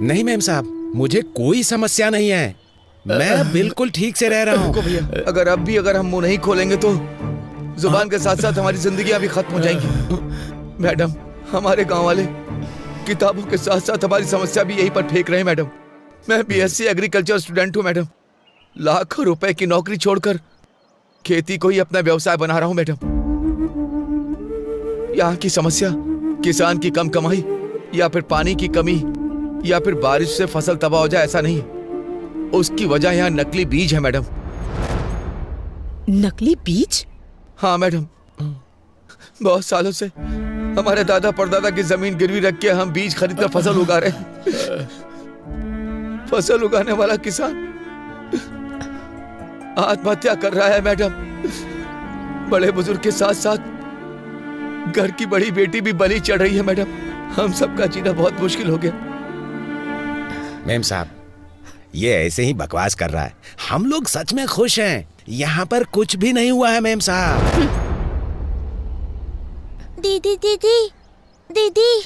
नहीं मैम साहब, मुझे कोई समस्या नहीं है, मैं बिल्कुल ठीक से रह रहा हूँ। अगर हम मुंह नहीं खोलेंगे तो जुबान के साथ साथ हमारी जिंदगियां भी खत्म हो जाएंगी। मैडम, हमारे गांव वाले किताबों के साथ साथ हमारी समस्या भी यहीं पर फेंक रहे हैं। मैडम, मैं बीएससी एग्रीकल्चर स्टूडेंट हूँ। मैडम, लाखों रुपए की नौकरी छोड़कर खेती को ही अपना व्यवसाय बना रहा हूँ। मैडम, यहाँ की समस्या किसान की कम कमाई या फिर पानी की कमी या फिर बारिश से फसल तबाह हो जाए, ऐसा नहीं। उसकी वजह यहाँ नकली बीज है। मैडम, नकली बीज? हाँ मैडम, बहुत सालों से हमारे दादा परदादा की जमीन गिरवी रख के हम बीज खरीद कर फसल उगा रहे हैं। फसल उगाने वाला किसान आत्महत्या कर रहा है। मैडम, बड़े बुजुर्ग के साथ साथ घर की बड़ी बेटी भी बलि चढ़ रही है। मैडम, हम सबका जीना बहुत मुश्किल हो गया। मैम साहब, ये ऐसे ही बकवास कर रहा है। हम लोग सच में खुश हैं, यहाँ पर कुछ भी नहीं हुआ है मैम साहब। दीदी दीदी दीदी,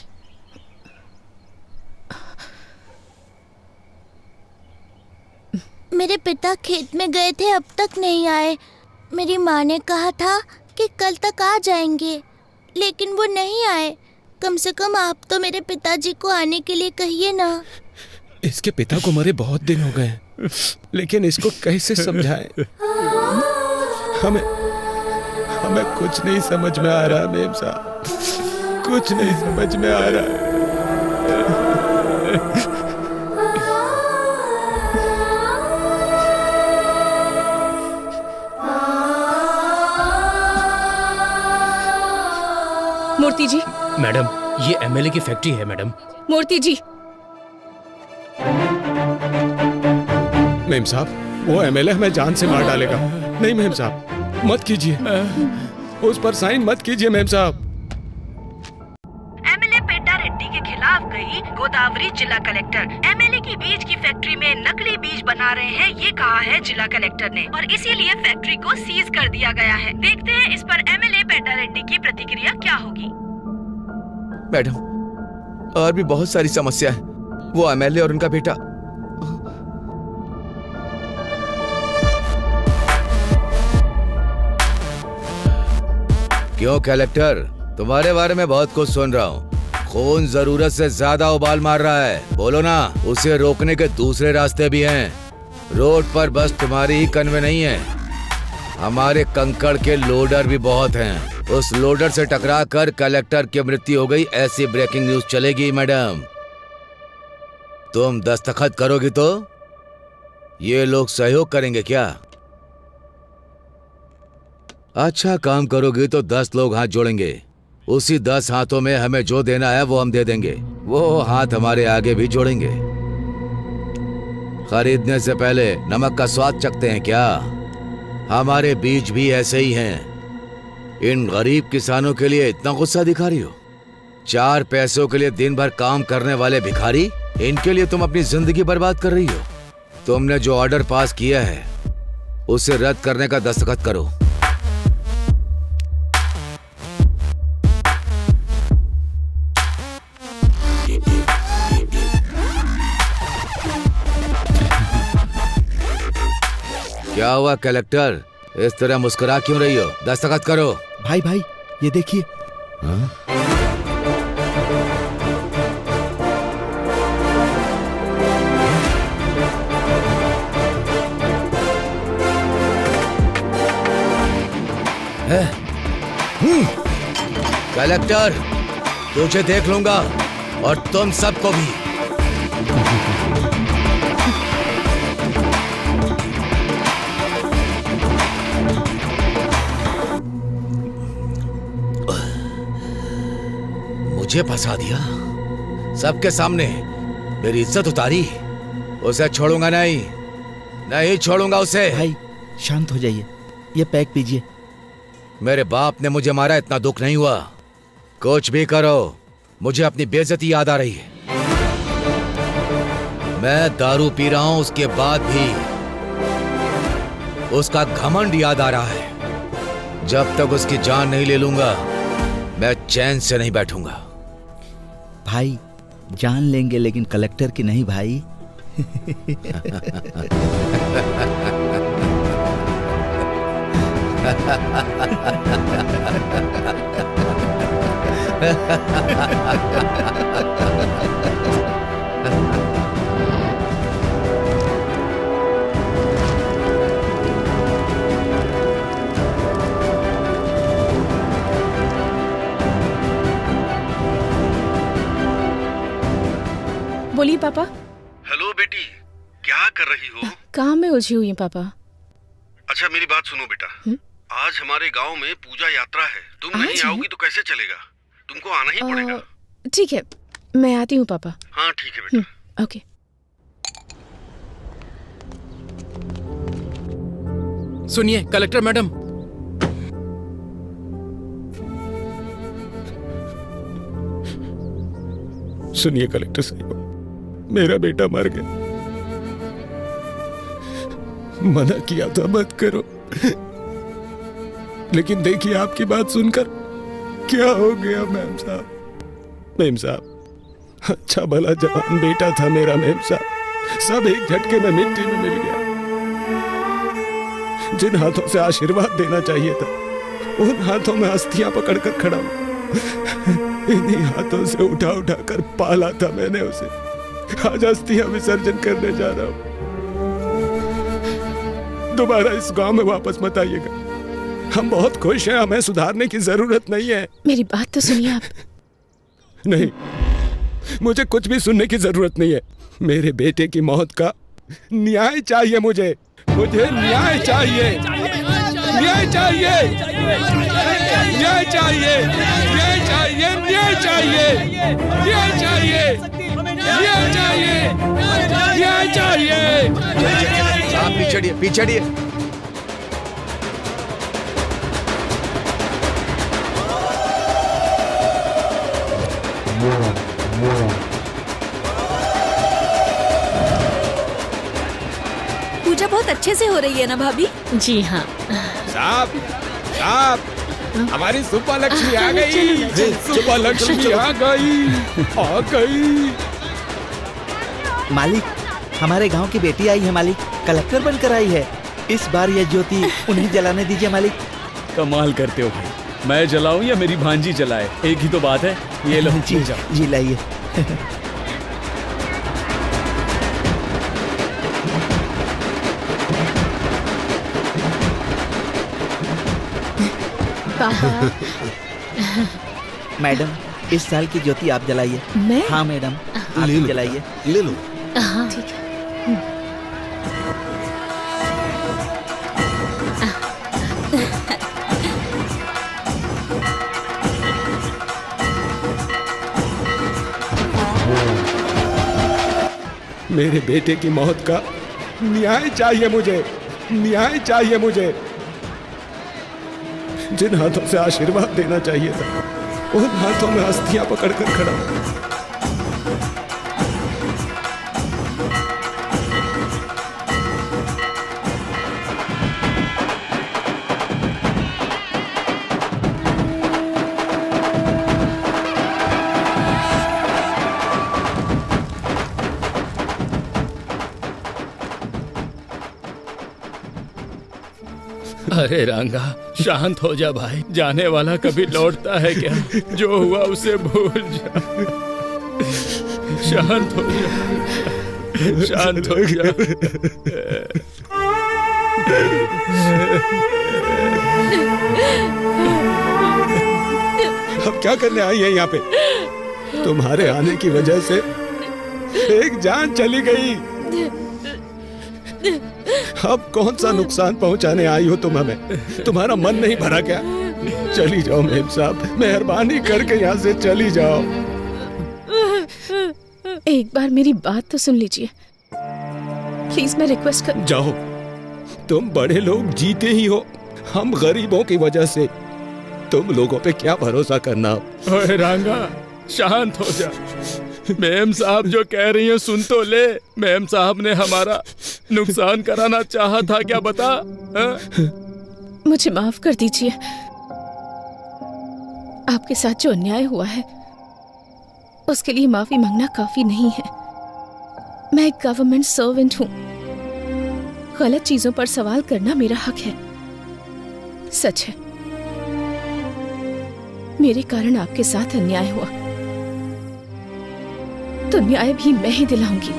मेरे पिता खेत में गए थे, अब तक नहीं आए। मेरी माँ ने कहा था कि कल तक आ जाएंगे, लेकिन वो नहीं आए। कम से कम आप तो मेरे पिताजी को आने के लिए कहिए ना। इसके पिता को मरे बहुत दिन हो गए, लेकिन इसको कैसे समझाएं? हमें कुछ नहीं समझ में आ रहा है मेम साहब, कुछ नहीं समझ में आ रहा है। मूर्ति जी। मैडम, ये एमएलए की फैक्ट्री है। मैडम, मूर्ति जी। मेम साहब, वो एमएलए हमें जान से मार डालेगा। नहीं मेम साहब, मत कीजिए, उस पर साइन मत कीजिए मेम साहब। एमएलए पेड्डा रेड्डी के खिलाफ गई गोदावरी जिला कलेक्टर। एमएलए की बीज की फैक्ट्री में नकली बीज बना रहे हैं, ये कहा है जिला कलेक्टर ने, और इसीलिए फैक्ट्री को सीज कर दिया गया है। देखते हैं इस पर एमएलए पेड्डा रेड्डी की प्रतिक्रिया क्या होगी। मैडम, और भी बहुत सारी समस्या है। वो एमएलए और उनका बेटा क्यों कलेक्टर, तुम्हारे बारे में बहुत कुछ सुन रहा हूँ। खून जरूरत से ज्यादा उबाल मार रहा है, बोलो ना। उसे रोकने के दूसरे रास्ते भी हैं। रोड पर बस तुम्हारी ही कन्वे नहीं है, हमारे कंकड़ के लोडर भी बहुत हैं। उस लोडर से टकरा कर कलेक्टर की मृत्यु हो गई, ऐसी ब्रेकिंग न्यूज चलेगी। मैडम, तुम दस्तखत करोगी तो ये लोग सहयोग करेंगे क्या? अच्छा काम करोगे तो 10 लोग हाथ जोड़ेंगे। उसी 10 हाथों में हमें जो देना है वो हम दे देंगे। वो हाथ हमारे आगे भी जोड़ेंगे। खरीदने से पहले नमक का स्वाद चखते हैं क्या? हमारे बीज भी ऐसे ही हैं। इन गरीब किसानों के लिए इतना गुस्सा दिखा रही हो? 4 पैसों के लिए दिन भर काम करने वाले भिखारी, इनके लिए तुम अपनी जिंदगी बर्बाद कर रही हो। तुमने जो ऑर्डर पास किया है उसे रद्द करने का दस्तखत करो। क्या हुआ कलेक्टर, इस तरह मुस्कुरा क्यों रही हो? दस्तखत करो। भाई भाई ये देखिए। कलेक्टर, तुझे देख लूंगा और तुम सबको भी। मुझे फंसा दिया सबके सामने, मेरी इज्जत उतारी। उसे छोड़ूंगा नहीं, नहीं छोड़ूंगा उसे। भाई शांत हो जाइए, ये पैक पीजिए। मेरे बाप ने मुझे मारा, इतना दुख नहीं हुआ। कुछ भी करो, मुझे अपनी बेइज्जती याद आ रही है। मैं दारू पी रहा हूं, उसके बाद भी उसका घमंड याद आ रहा है। जब तक उसकी जान नहीं ले लूंगा मैं चैन से नहीं बैठूंगा। भाई जान लेंगे लेकिन कलेक्टर की नहीं भाई। बोलिए पापा। हेलो बेटी, क्या कर रही हो? काम में उलझी हुई हूँ पापा। अच्छा मेरी बात सुनो बेटा, आज हमारे गांव में पूजा यात्रा है। तुम नहीं आओगी तो कैसे चलेगा? तुमको आना ही पड़ेगा। ठीक है, मैं आती हूँ पापा। हाँ ठीक है बेटा। ओके। सुनिए कलेक्टर मैडम, सुनिए कलेक्टर साहब, मेरा बेटा मर गया। मना किया था मत करो, लेकिन देखिए आपकी बात सुनकर क्या हो गया मेम साहब। मेम साहब, अच्छा भला जवान बेटा था मेरा मेम साहब, सब एक झटके में मिट्टी में मिल गया। जिन हाथों से आशीर्वाद देना चाहिए था उन हाथों में अस्थियां पकड़कर खड़ा हूं। इन्हीं हाथों से उठा उठा कर पाला था मैंने उसे। आज अस्थियां विसर्जन करने जा रहा हूं। दोबारा इस गांव में वापस मत आइएगा। हम बहुत खुश हैं, हमें सुधारने की जरूरत नहीं है। मेरी बात तो सुनिए आप। नहीं, मुझे कुछ भी सुनने की जरूरत नहीं है। मेरे बेटे की मौत का न्याय चाहिए मुझे न्याय चाहिए, न्याय चाहिए, न्याय चाहिए, न्याय चाहिए, न्याय चाहिए, न्याय चाहिए, न्याय चाहिए, न्याय चाहिए। आप पीछे पीछे। पूजा बहुत अच्छे से हो रही है ना भाभी? जी हाँ। साहब, साहब, हमारी सुपा लक्ष्मी आ गई। सुपा लक्ष्मी आ गई। मालिक, हमारे गांव की बेटी आई है मालिक, कलेक्टर बनकर आई है। इस बार यह ज्योति उन्हें जलाने दीजिए मालिक। कमाल करते हो भाई, मैं जलाऊं या मेरी भांजी जलाए, एक ही तो बात है। ये लो जी लाइए। मैडम, इस साल की ज्योति आप जलाइए। मैं? हाँ मैडम, आप जलाइए। ले लो। हाँ ठीक है। मेरे बेटे की मौत का न्याय चाहिए मुझे, न्याय चाहिए मुझे। जिन हाथों से आशीर्वाद देना चाहिए था, उन हाथों में अस्थियां पकड़कर खड़ा हूं। अरे रंगा, शांत हो जा भाई। जाने वाला कभी लौटता है क्या? जो हुआ उसे भूल जा। शांत हो जा, शांत हो जा। अब क्या करने आई है यहाँ पे? तुम्हारे आने की वजह से एक जान चली गई। अब कौन सा नुकसान पहुंचाने आई हो तुम हमें? तुम्हारा मन नहीं भरा क्या? चली जाओ मेम साहब, मेहरबानी करके यहाँ से चली जाओ। एक बार मेरी बात तो सुन लीजिए प्लीज, मैं रिक्वेस्ट कर। जाओ, तुम बड़े लोग जीते ही हो, हम गरीबों की वजह से तुम लोगों पे क्या भरोसा करना। ओए रंगा, शांत हो जा। मैम साहब जो कह रही हैं सुन तो ले। मैम साहब ने हमारा नुकसान कराना चाहा था क्या, बता? मुझे माफ कर दीजिए। आपके साथ जो अन्याय हुआ है उसके लिए माफी मांगना काफी नहीं है। मैं एक गवर्नमेंट सर्वेंट हूँ। गलत चीजों पर सवाल करना मेरा हक है। सच है, मेरे कारण आपके साथ अन्याय हुआ, तो न्याय भी मैं ही दिलाऊंगी।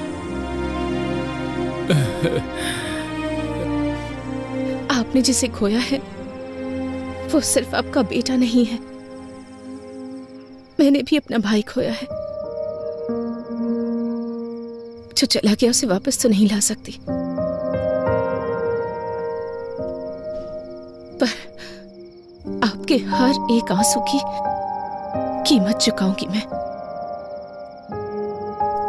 आपने जिसे खोया है वो सिर्फ आपका बेटा नहीं है, मैंने भी अपना भाई खोया है। जो चला गया उसे वापस तो नहीं ला सकती, पर आपके हर एक आंसू की कीमत चुकाऊंगी मैं।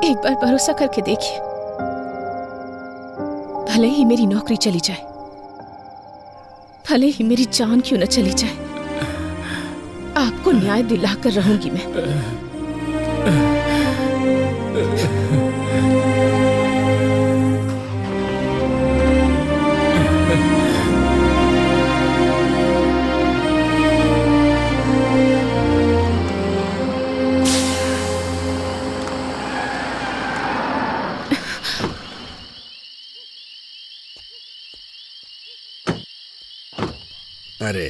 एक बार भरोसा करके देखिए, भले ही मेरी नौकरी चली जाए, भले ही मेरी जान क्यों न चली जाए, आपको न्याय दिलाकर रहूंगी मैं। अरे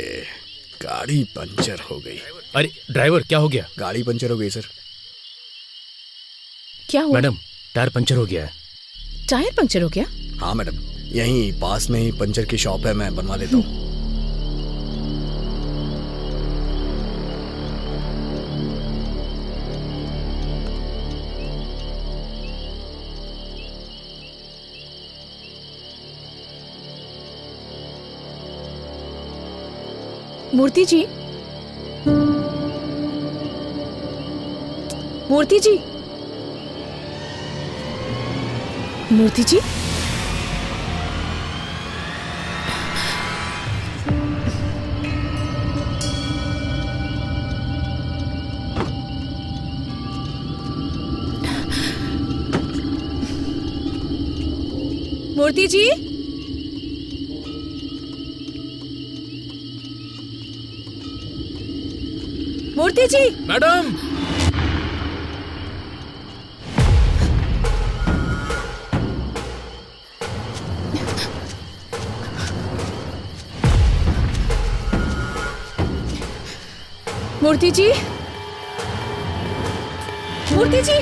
गाड़ी पंचर हो गई। अरे ड्राइवर, क्या हो गया? गाड़ी पंचर हो गई सर। क्या हुआ? मैडम, टायर पंचर हो गया है। टायर पंचर हो गया? हाँ मैडम, यहीं पास में ही पंचर की शॉप है, मैं बनवा लेता हूँ। मूर्ति जी, मूर्ति जी, मूर्ति जी, मूर्ति जी, मूर्ति जी। मैडम, मूर्ति जी, मूर्ति जी,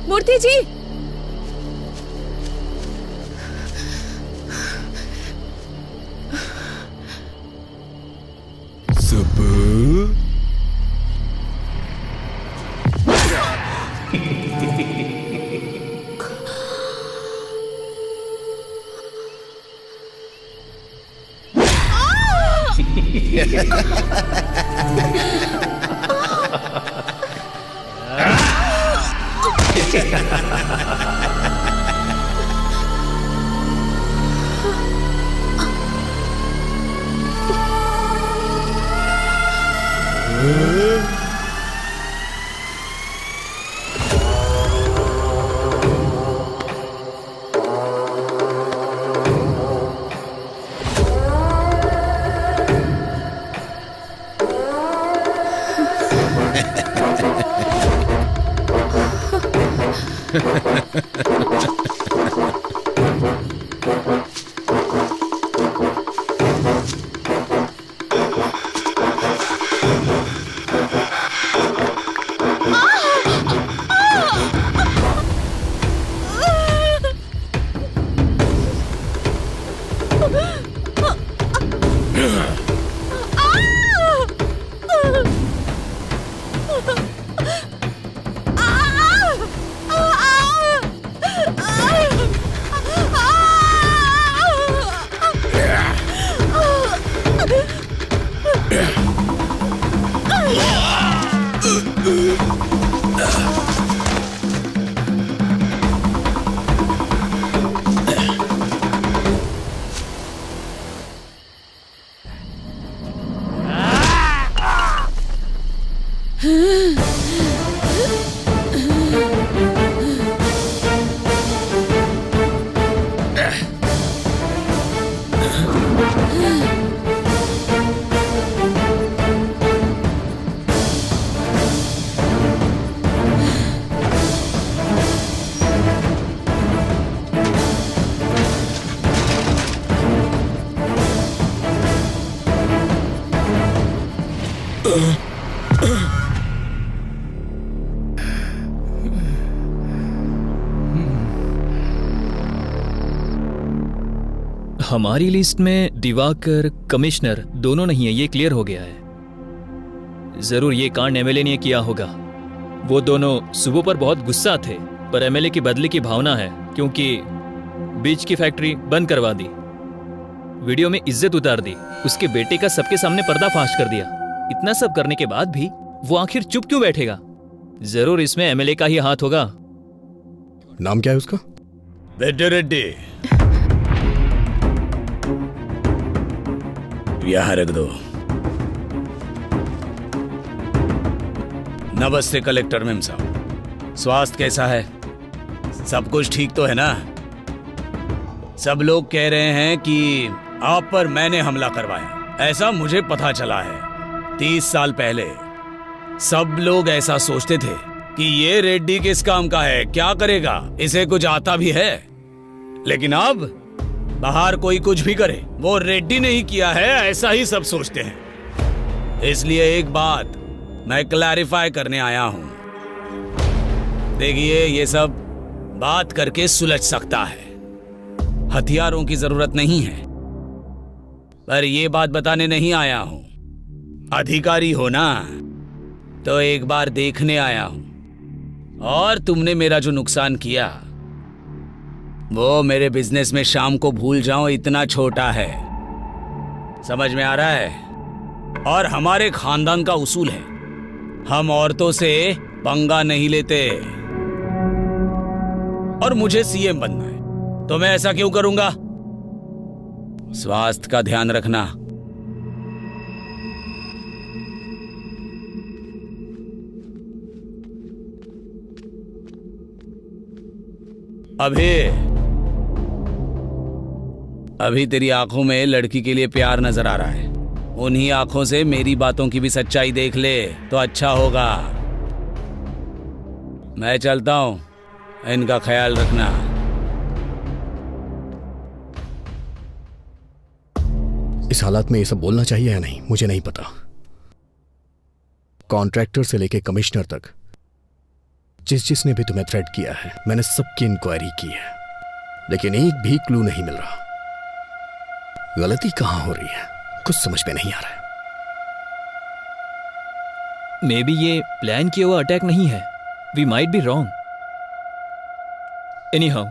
मूर्ति जी, हमारी लिस्ट में दिवाकर, कमिश्नर दोनों नहीं है, ये क्लियर हो गया है। जरूर ये कांड एमएलए ने किया होगा। वो दोनों सुबह पर बहुत गुस्सा थे, पर एमएलए की बदले की भावना है, क्योंकि बीच की फैक्ट्री बंद करवा दी, वीडियो में इज्जत उतार दी, उसके बेटे का सबके सामने पर्दाफाश कर दिया। इतना सब करने के बाद भी वो आखिर चुप क्यों बैठेगा? जरूर इसमें एमएलए का ही हाथ होगा। नाम क्या है उसका? बेटे रेड्डी, यहाँ रख दो। नमस्ते कलेक्टर मेम साहब, स्वास्थ्य कैसा है? सब कुछ ठीक तो है ना? सब लोग कह रहे हैं कि आप पर मैंने हमला करवाया, ऐसा मुझे पता चला है। 30 साल पहले सब लोग ऐसा सोचते थे कि ये रेड्डी किस काम का है, क्या करेगा, इसे कुछ आता भी है। लेकिन अब बाहर कोई कुछ भी करे, वो रेड्डी ने ही किया है, ऐसा ही सब सोचते हैं। इसलिए एक बात मैं क्लैरिफाई करने आया हूं। देखिए, ये सब बात करके सुलझ सकता है, हथियारों की जरूरत नहीं है। पर ये बात बताने नहीं आया हूं। अधिकारी हो ना, तो एक बार देखने आया हूं। और तुमने मेरा जो नुकसान किया, वो मेरे बिजनेस में शाम को भूल जाओ इतना छोटा है। समझ में आ रहा है? और हमारे खानदान का उसूल है, हम औरतों से पंगा नहीं लेते। और मुझे सीएम बनना है, तो मैं ऐसा क्यों करूंगा? स्वास्थ्य का ध्यान रखना। अभी तेरी आंखों में लड़की के लिए प्यार नजर आ रहा है। उन्हीं आंखों से मेरी बातों की भी सच्चाई देख ले तो अच्छा होगा। मैं चलता हूं, इनका ख्याल रखना। इस हालात में ये सब बोलना चाहिए या नहीं, मुझे नहीं पता। कॉन्ट्रैक्टर से लेके कमिश्नर तक जिसने भी तुम्हें थ्रेट किया है, मैंने सबकी इंक्वायरी की है, लेकिन एक भी क्लू नहीं मिल रहा। गलती कहां हो रही है, कुछ समझ में नहीं आ रहा है। मे बी ये प्लान किया हुआ अटैक नहीं है। We might be wrong. Anyhow,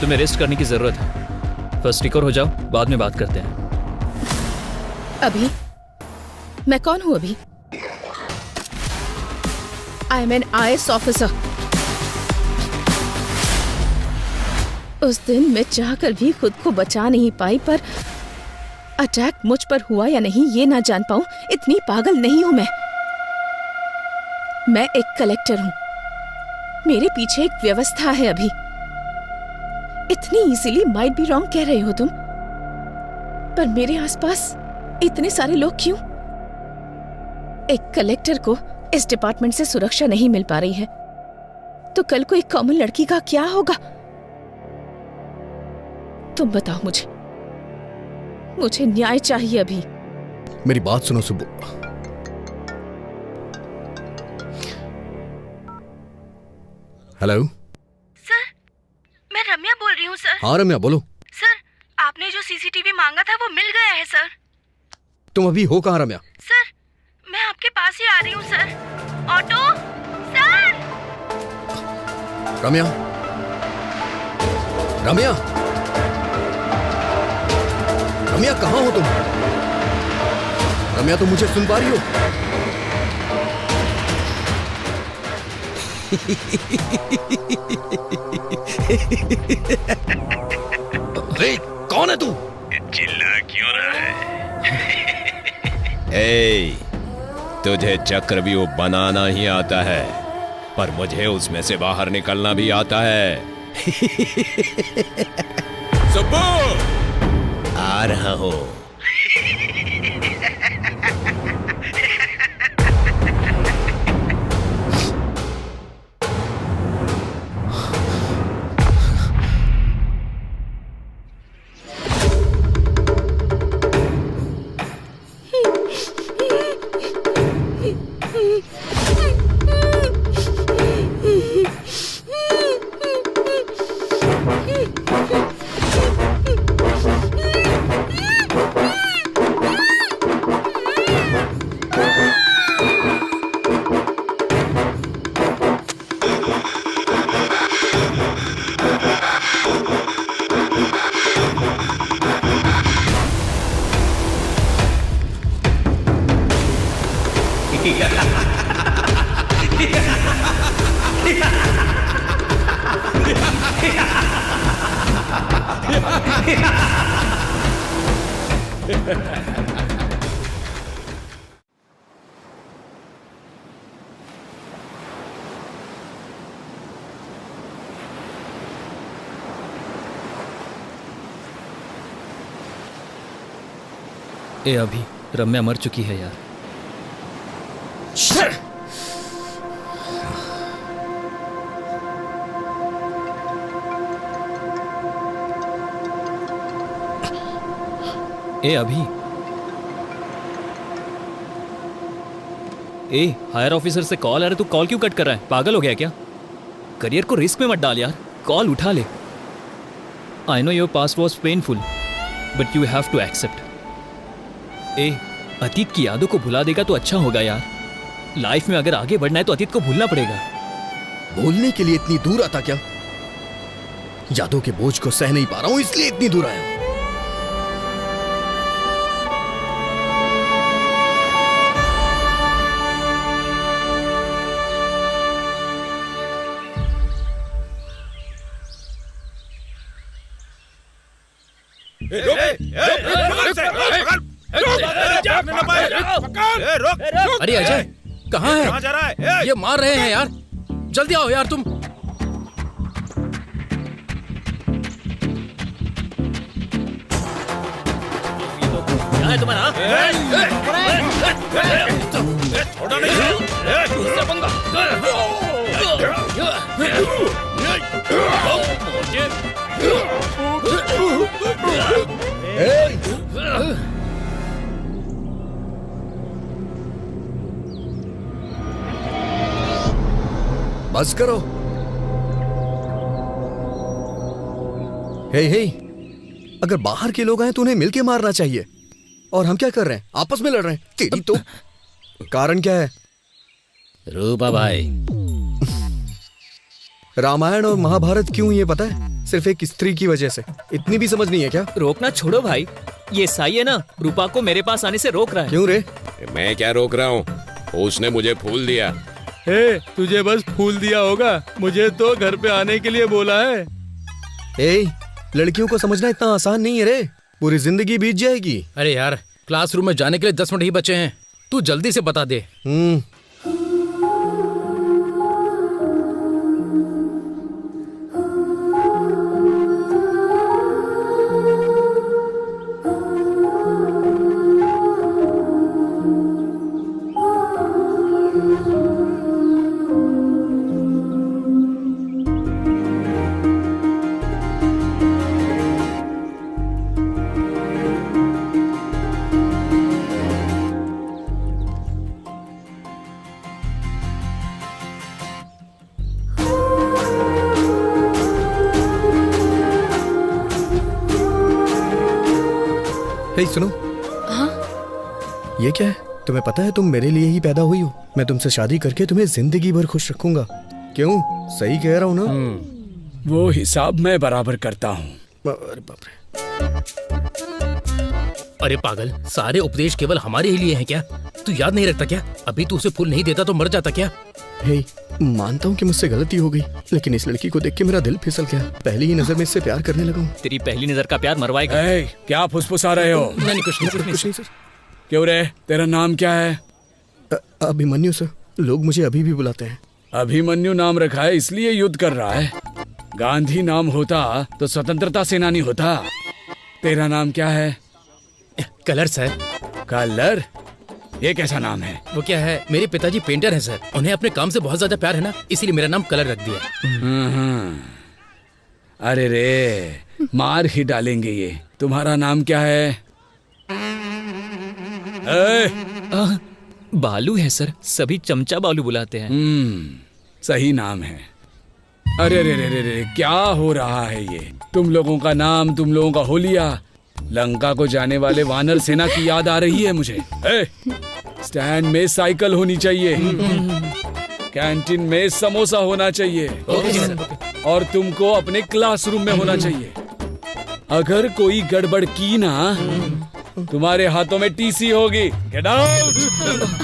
तुम्हें रेस्ट करने की जरूरत है। फर्स्ट रिकवर हो जाओ, बाद में बात करते हैं। अभी मैं कौन हूँ अभी? I am an IAS officer. उस दिन मैं चाहकर भी खुद को बचा नहीं पाई, पर अटैक मुझ पर हुआ या नहीं ये ना जान पाऊं, इतनी पागल नहीं हूं मैं। मैं एक कलेक्टर हूं, मेरे पीछे एक व्यवस्था है। अभी इतनी इजीली माइट बी रॉन्ग कह रहे हो तुम, पर मेरे आसपास इतने सारे लोग क्यों? एक कलेक्टर को इस डिपार्टमेंट से सुरक्षा नहीं मिल पा रही है, तो कल को एक कॉमन लड़की का क्या होगा? तुम बताओ मुझे न्याय चाहिए अभी। मेरी बात सुनो सुब्बू। हेलो सर, मैं रम्या बोल रही हूँ सर। हाँ रम्या बोलो। सर, आपने जो सीसीटीवी मांगा था वो मिल गया है सर। तुम अभी हो कहाँ रम्या? सर, मैं आपके पास ही आ रही हूँ sir. Auto sir. Ramya, Ramya, Ramya कहाँ हो तुम? रम्या, तुम मुझे सुन पा रही हो? अरे कौन है तू? चिल्ला क्यों रहा है? ए, तुझे चक्रव्यूह बनाना ही आता है, पर मुझे उसमें से बाहर निकलना भी आता है। सुब्बू, आ रहा हूं। ए अभी रम्या मर चुकी है यार। ए अभी, ए हायर ऑफिसर से कॉल आ रहा है, तू कॉल क्यों कट कर रहा है? पागल हो गया क्या? करियर को रिस्क में मत डाल यार, कॉल उठा ले। I know your past was painful but you have to accept. ए अतीत की यादों को भुला देगा तो अच्छा होगा यार। लाइफ में अगर आगे बढ़ना है तो अतीत को भूलना पड़ेगा। बोलने के लिए इतनी दूर आता क्या? यादों के बोझ को सह नहीं पा रहा हूं इसलिए इतनी दूर आया हूं। अरे अजय कहाँ है? जा रहा है? ये मार रहे हैं यार, जल्दी आओ यार तुम। क्या है तुम्हारा? छोड़ो नहीं। उससे पंगा। बस करो। हे हे, अगर बाहर के लोग आए तो उन्हें मिलके मारना चाहिए, और हम क्या कर रहे हैं? आपस में लड़ रहे हैं। तेरी तो कारण क्या है? रूपा भाई, रामायण और महाभारत क्यों ये पता है? सिर्फ एक स्त्री की वजह से। इतनी भी समझ नहीं है क्या? रोकना छोड़ो भाई, ये साई है ना, रूपा को मेरे पास आने से रोक रहा है। क्यों रे? मैं क्या रोक रहा हूँ, उसने मुझे फूल दिया। हे, तुझे बस फूल दिया होगा, मुझे तो घर पे आने के लिए बोला है। ए, लड़कियों को समझना इतना आसान नहीं है रे, पूरी जिंदगी बीत जाएगी। अरे यार, क्लासरूम में जाने के लिए 10 मिनट ही बचे हैं, तू जल्दी से बता दे। हे सुनो। हाँ? ये क्या है? तुम्हें पता है तुम मेरे लिए ही पैदा हुई हो। मैं तुमसे शादी करके तुम्हें जिंदगी भर खुश रखूंगा। क्यों? सही कह रहा हूँ ना? वो हिसाब मैं बराबर करता हूँ। अरे बाप रे। अरे पागल, सारे उपदेश केवल हमारे ही लिए हैं क्या? तू याद नहीं रखता क्या? अभी तू उसे फूल नहीं देता तो मर जाता क्या? हे, मानता हूँ कि मुझसे गलती हो गई, लेकिन इस लड़की को देख के मेरा दिल फिसल गया। पहली ही नजर में इससे प्यार करने लगा हूँ। तेरी पहली नजर का प्यार मरवाएगा। क्या फुसफुसा रहे हो? नहीं, कुछ नहीं सर। क्यों रे, तेरा नाम क्या है? अभिमन्यु सर, लोग मुझे अभी भी बुलाते हैं। अभिमन्यु नाम रखा है इसलिए युद्ध कर रहा है। गांधी नाम होता तो स्वतंत्रता सेनानी होता। तेरा नाम क्या है? Colour sir. कलर? ये कैसा नाम है? वो क्या है, मेरे पिताजी पेंटर हैं सर, उन्हें अपने काम से बहुत ज्यादा प्यार है ना, इसीलिए मेरा नाम कलर रख दिया। अरे रे, मार ही डालेंगे ये। तुम्हारा नाम क्या है? बालू है सर, सभी चमचा बालू बुलाते हैं। सही नाम है। अरे रे रे रे रे, क्या हो रहा है ये? तुम लोगों का नाम, तुम लोगों का होलिया, लंका को जाने वाले वानर सेना की याद आ रही है मुझे। स्टैंड में साइकिल होनी चाहिए, कैंटीन में समोसा होना चाहिए, और तुमको अपने क्लासरूम में होना चाहिए। अगर कोई गड़बड़ की ना, तुम्हारे हाथों में टीसी होगी। Get out.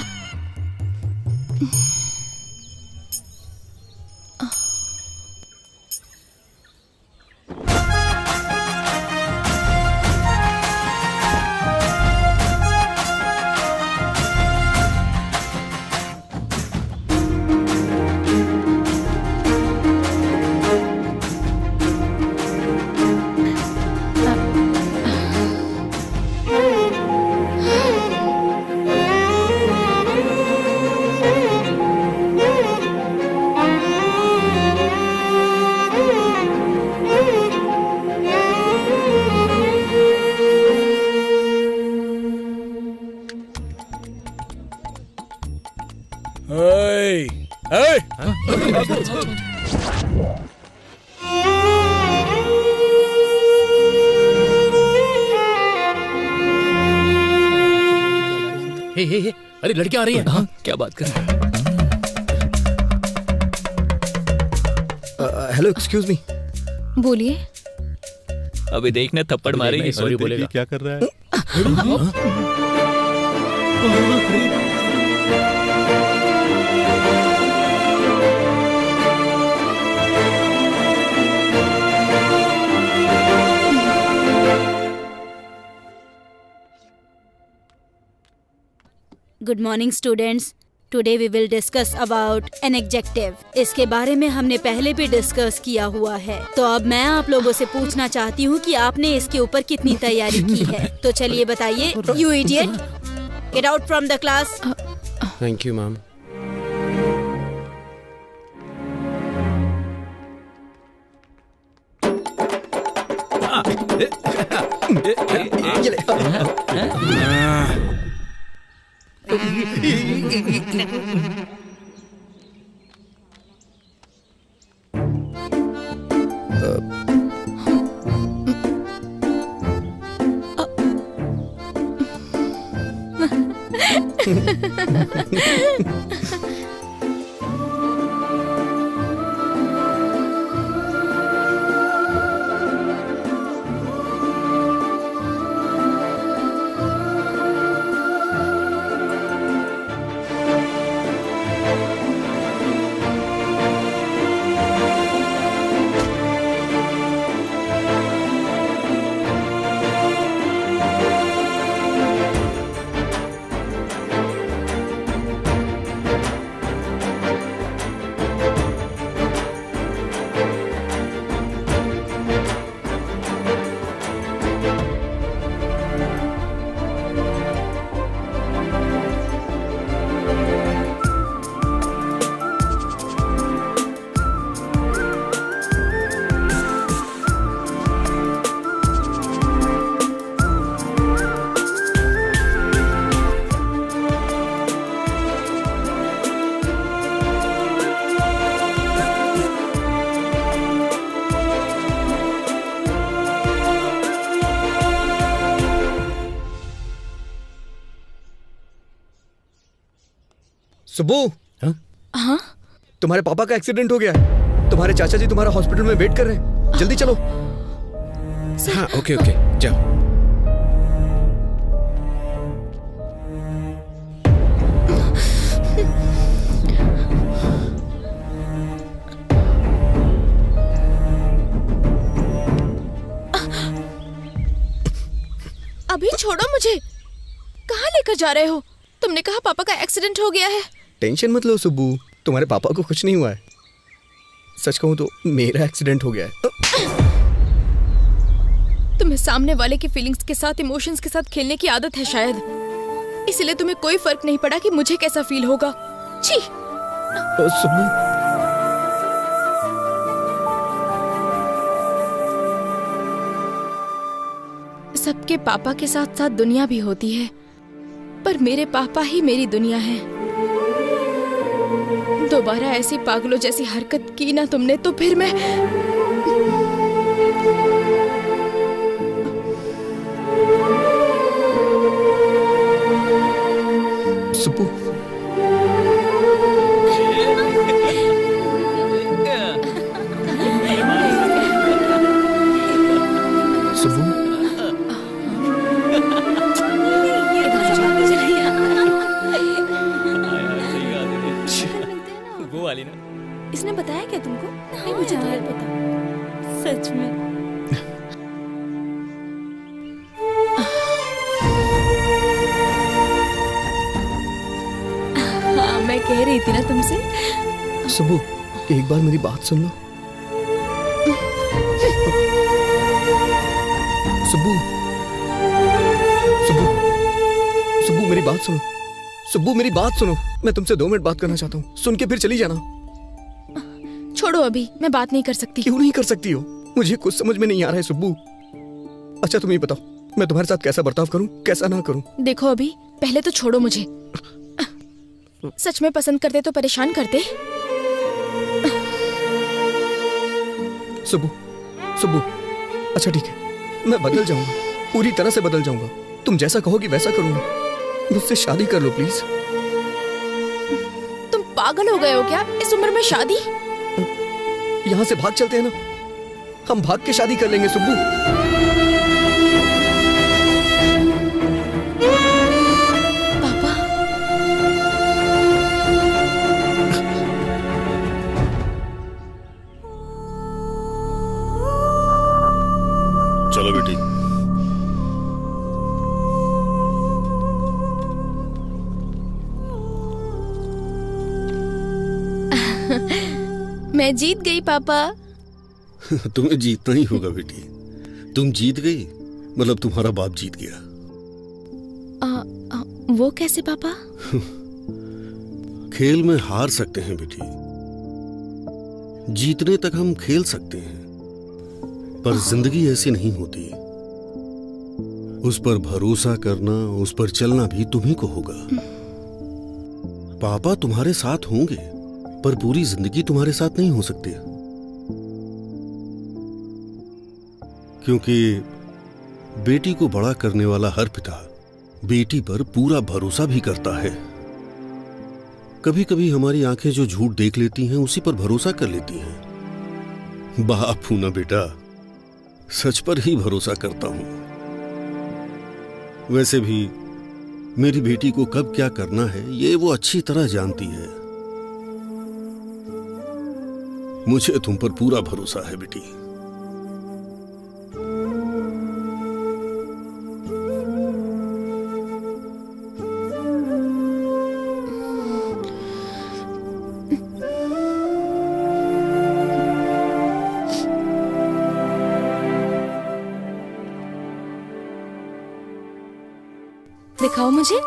हे, अरे लड़कियां आ रही हैं। हाँ, क्या बात कर रहे हैं? Hello, excuse me. बोलिए। अभी देखना थप्पड़ मारेगी। सॉरी बोलेगा। क्या कर रहा है? Good morning students. Today we will discuss about an adjective. इसके बारे में हमने पहले भी डिस्कस किया हुआ है, तो अब मैं आप लोगों से पूछना चाहती हूँ कि आपने इसके ऊपर कितनी तैयारी की है। तो चलिए बताइए। You idiot, get out from the class. Thank you ma'am. Subbu. हाँ? तुम्हारे पापा का एक्सीडेंट हो गया है। तुम्हारे चाचा जी तुम्हारा हॉस्पिटल में वेट कर रहे हैं, जल्दी चलो। हाँ ओके ओके जाओ। अभी छोड़ो मुझे, कहाँ लेकर जा रहे हो? तुमने कहा पापा का एक्सीडेंट हो गया है। टेंशन मत लो सुब्बू, तुम्हारे पापा को कुछ नहीं हुआ है। सच कहूं तो मेरा एक्सीडेंट हो गया है। तुम्हें सामने वाले की फीलिंग्स के साथ, इमोशंस के साथ खेलने की आदत है शायद, इसलिए तुम्हें कोई फर्क नहीं पड़ा कि मुझे कैसा फील होगा। छी। सुब्बू सबके पापा के साथ साथ दुनिया भी होती है, पर मेरे पापा ही मेरी दुनिया है। दोबारा ऐसी पागलों जैसी हरकत की ना तुमने तो फिर मैं सुब्बू सुब्बू वो वाली ना। इसने बताया क्या तुमको? नहीं मुझे तो नहीं पता सच में। हाँ मैं कह रही थी ना तुमसे। सुब्बू एक बार मेरी बात सुन लो। सुब्बू सुब्बू सुब्बू मेरी बात सुनो। सुब्बू मेरी बात सुनो, मैं तुमसे 2 मिनट बात करना चाहता हूँ, सुन के फिर चली जाना। छोड़ो, अभी मैं बात नहीं कर सकती। क्यों नहीं कर सकती हो? मुझे कुछ समझ में नहीं आ रहा है सुब्बू। अच्छा तुम ये बताओ, मैं तुम्हारे साथ कैसा बर्ताव करूं, कैसा ना करूं? देखो अभी पहले तो छोड़ो मुझे। सच में पसंद करते तो परेशान करते। सुब्बू सुब्बू अच्छा ठीक है, मैं बदल जाऊंगा, पूरी तरह से बदल जाऊंगा। तुम जैसा कहोगी वैसा करूंगा। मुझसे शादी कर लो प्लीज। तुम पागल हो गए हो क्या? इस उम्र में शादी? यहाँ से भाग चलते हैं ना, हम भाग के शादी कर लेंगे सुब्बू। पापा चलो बेटी। मैं जीत गई पापा। तुम्हें जीतना ही होगा बेटी। तुम जीत गई मतलब तुम्हारा बाप जीत गया। वो कैसे पापा? खेल में हार सकते हैं बेटी, जीतने तक हम खेल सकते हैं, पर जिंदगी ऐसी नहीं होती। उस पर भरोसा करना, उस पर चलना भी तुम्ही को होगा। पापा तुम्हारे साथ होंगे, पर पूरी जिंदगी तुम्हारे साथ नहीं हो सकती, क्योंकि बेटी को बड़ा करने वाला हर पिता बेटी पर पूरा भरोसा भी करता है। कभी कभी हमारी आंखें जो झूठ देख लेती हैं उसी पर भरोसा कर लेती हैं। बाप हूं ना बेटा, सच पर ही भरोसा करता हूं। वैसे भी मेरी बेटी को कब क्या करना है ये वो अच्छी तरह जानती है। मुझे तुम पर पूरा भरोसा है बेटी। दिखाओ मुझे।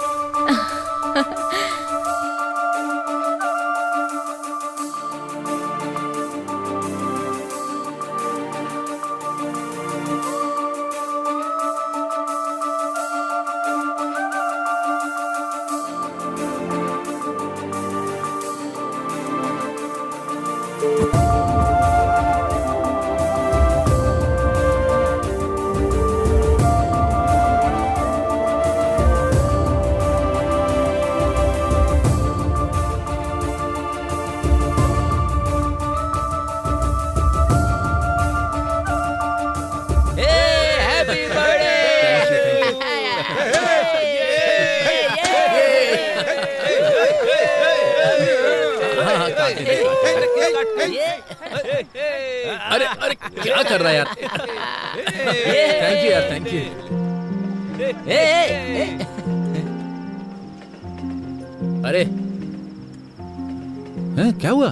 अरे अरे क्या कर रहा है यार? थैंक यू यार, थैंक यू। अरे क्या हुआ?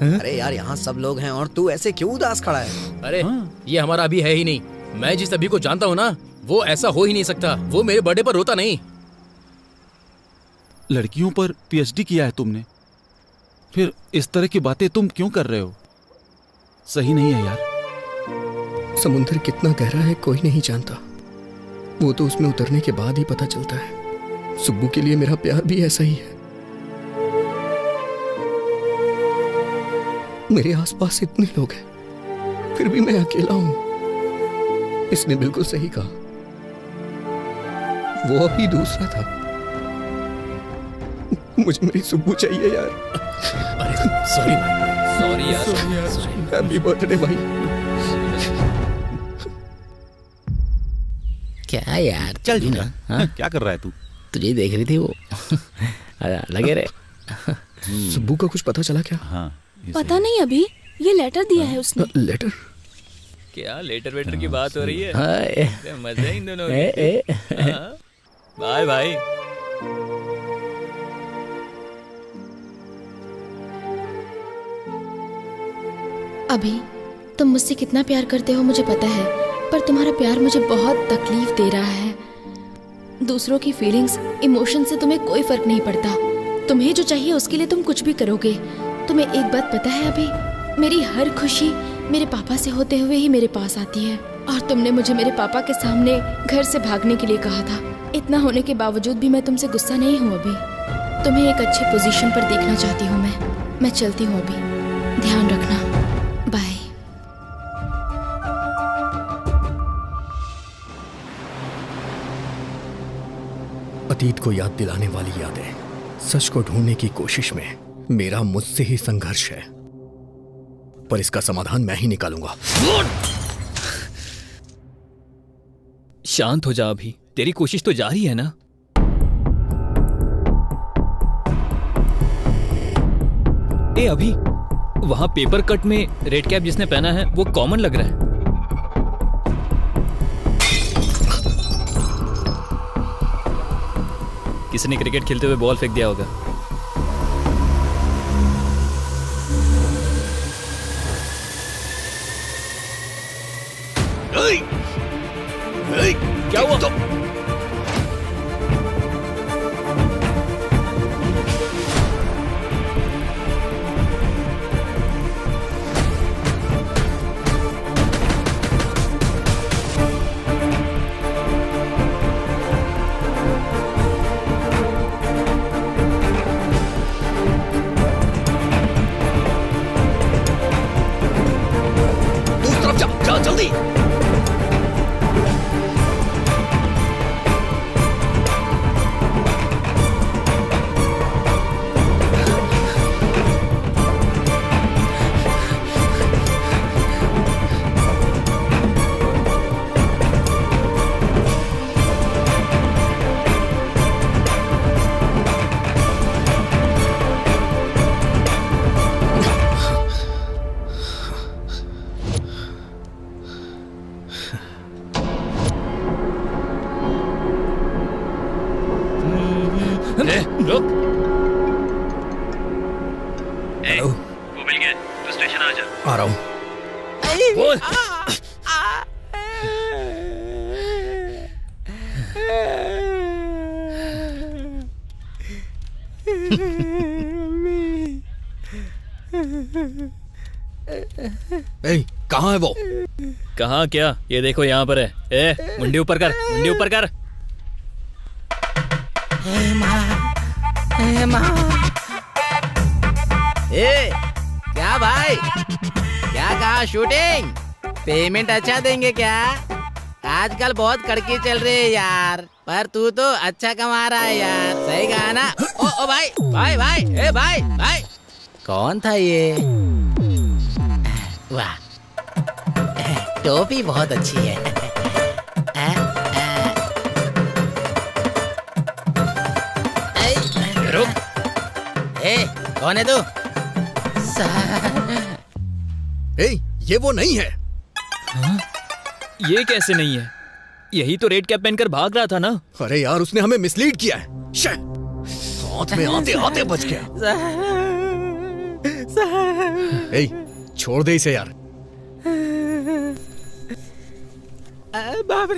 अरे यार, यहाँ सब लोग हैं और तू ऐसे क्यों उदास खड़ा है? अरे ये हमारा अभी है ही नहीं। मैं जिस अभी को जानता हूँ ना, वो ऐसा हो ही नहीं सकता। वो मेरे बर्थडे पर रोता नहीं। लड़कियों पर पीएचडी किया है तुमने, फिर इस तरह की बातें तुम क्यों कर रहे हो? सही नहीं है यार। समुद्र कितना गहरा है कोई नहीं जानता, वो तो उसमें उतरने के बाद ही पता चलता है। सुब्बू के लिए मेरा प्यार भी ऐसा ही है। मेरे आसपास इतने लोग हैं, फिर भी मैं अकेला हूं। इसने बिल्कुल सही कहा, वो अभी दूसरा था। मुझे मेरी सुब्बू चाहिए यार। अरे सॉरी भाई, सॉरी यार। हैप्पी बर्थडे भाई। क्या यार, चल जी ना। हाँ? क्या कर रहा है तू? तुझे देख रही थी वो। लगे रे। सुब्बू का कुछ पता चला क्या? हाँ, पता नहीं, अभी ये लेटर दिया है उसने। लेटर? क्या लेटर वेटर की बात हो रही है? हाँ, मजा है इन दोनों की। Bye bye. अभी तुम मुझसे कितना प्यार करते हो मुझे पता है, पर तुम्हारा प्यार मुझे बहुत तकलीफ दे रहा है। दूसरों की फीलिंग्स, इमोशन से तुम्हें कोई फर्क नहीं पड़ता। तुम्हें जो चाहिए उसके लिए तुम कुछ भी करोगे। तुम्हें एक बात पता है अभी, मेरी हर खुशी मेरे पापा से होते हुए ही मेरे पास आती है। और तुमने मुझे मेरे पापा के सामने घर से भागने के लिए कहा था। इतना होने के बावजूद भी मैं तुमसे गुस्सा नहीं हूँ अभी। तुम्हें एक अच्छी पोजीशन पर देखना चाहती हूँ मैं चलती हूँ अभी। ध्यान रखना, बाय। अतीत को याद दिलाने वाली यादें, सच को ढूंढने की कोशिश में मेरा मुझसे ही संघर्ष है, पर इसका समाधान मैं ही निकालूंगा। शांत हो जा अभी, तेरी कोशिश तो जारी है ना। ए अभी, वहां पेपर कट में रेड कैप जिसने पहना है वो कॉमन लग रहा है। किसी ने क्रिकेट खेलते हुए बॉल फेंक दिया होगा। क्या हुआ? दूसरी तरफ जा जल्दी। रुक। हेलो, वो मिल गया, तू स्टेशन आ जा। आ रहा हूं। बोल। कहाँ है वो? कहाँ क्या? ये देखो यहाँ पर है। ए, मुंडी ऊपर कर, मुंडी ऊपर कर। ए, क्या भाई, क्या कहा? शूटिंग पेमेंट अच्छा देंगे क्या? आजकल बहुत कड़की चल रही है यार, पर तू तो अच्छा कमा रहा है यार। सही कहा ना? ओ भाई भाई भाई, ए भाई भाई, कौन था ये? वाह, टोपी बहुत अच्छी है। रुक। ए, कौन है तू? ए, ये वो नहीं है। हाँ? ये कैसे नहीं है? यही तो रेड कैप पहनकर भाग रहा था ना। अरे यार, उसने हमें मिसलीड किया है। हाथ में आते आते बच गया। ए, छोड़ दे इसे यार। बाप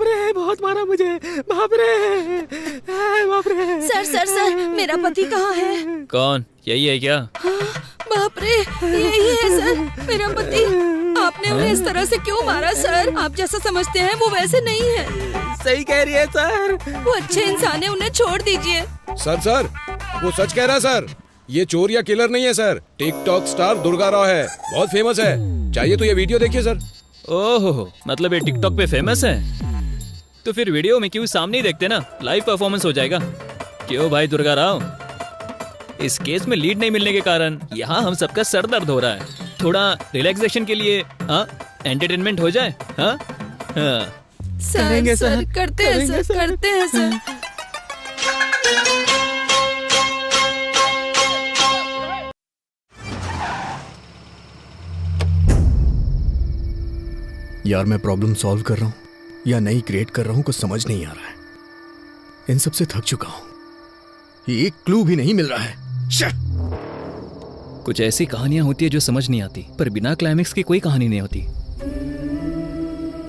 रे, बहुत मारा मुझे। बाप रे। सर, मेरा पति कहाँ है? कौन? यही है क्या? बाप रे, यही है सर, मेरा पति। आपने उन्हें इस तरह से क्यों मारा सर? आप जैसा समझते हैं वो वैसे नहीं है। सही कह रही है सर। वो अच्छे इंसान है, उन्हें छोड़ दीजिए। सर, वो सच कह रहा है सर। ये चोर या किलर नहीं है sir. TikTok star Durga Rao है, बहुत फेमस है। चाहिए तो ये वीडियो देखिए सर। ओहो, मतलब ये टिकटॉक पे फेमस है? तो फिर वीडियो में क्यों सामने ही देखते ना, लाइव परफॉर्मेंस हो जाएगा। क्यों भाई दुर्गा राव, इस केस में लीड नहीं मिलने के कारण यहाँ हम सबका सर दर्द हो रहा है। थोड़ा रिलैक्सेशन के लिए एंटरटेनमेंट हो जाए। सर, करते हैं सर। यार, मैं प्रॉब्लम सॉल्व कर रहा हूँ या नई क्रिएट कर रहा हूँ, कुछ समझ नहीं आ रहा है। इन सब से थक चुका हूँ। एक क्लू भी नहीं मिल रहा है। कुछ ऐसी कहानियां होती है जो समझ नहीं आती, पर बिना क्लाइमेक्स की कोई कहानी नहीं होती।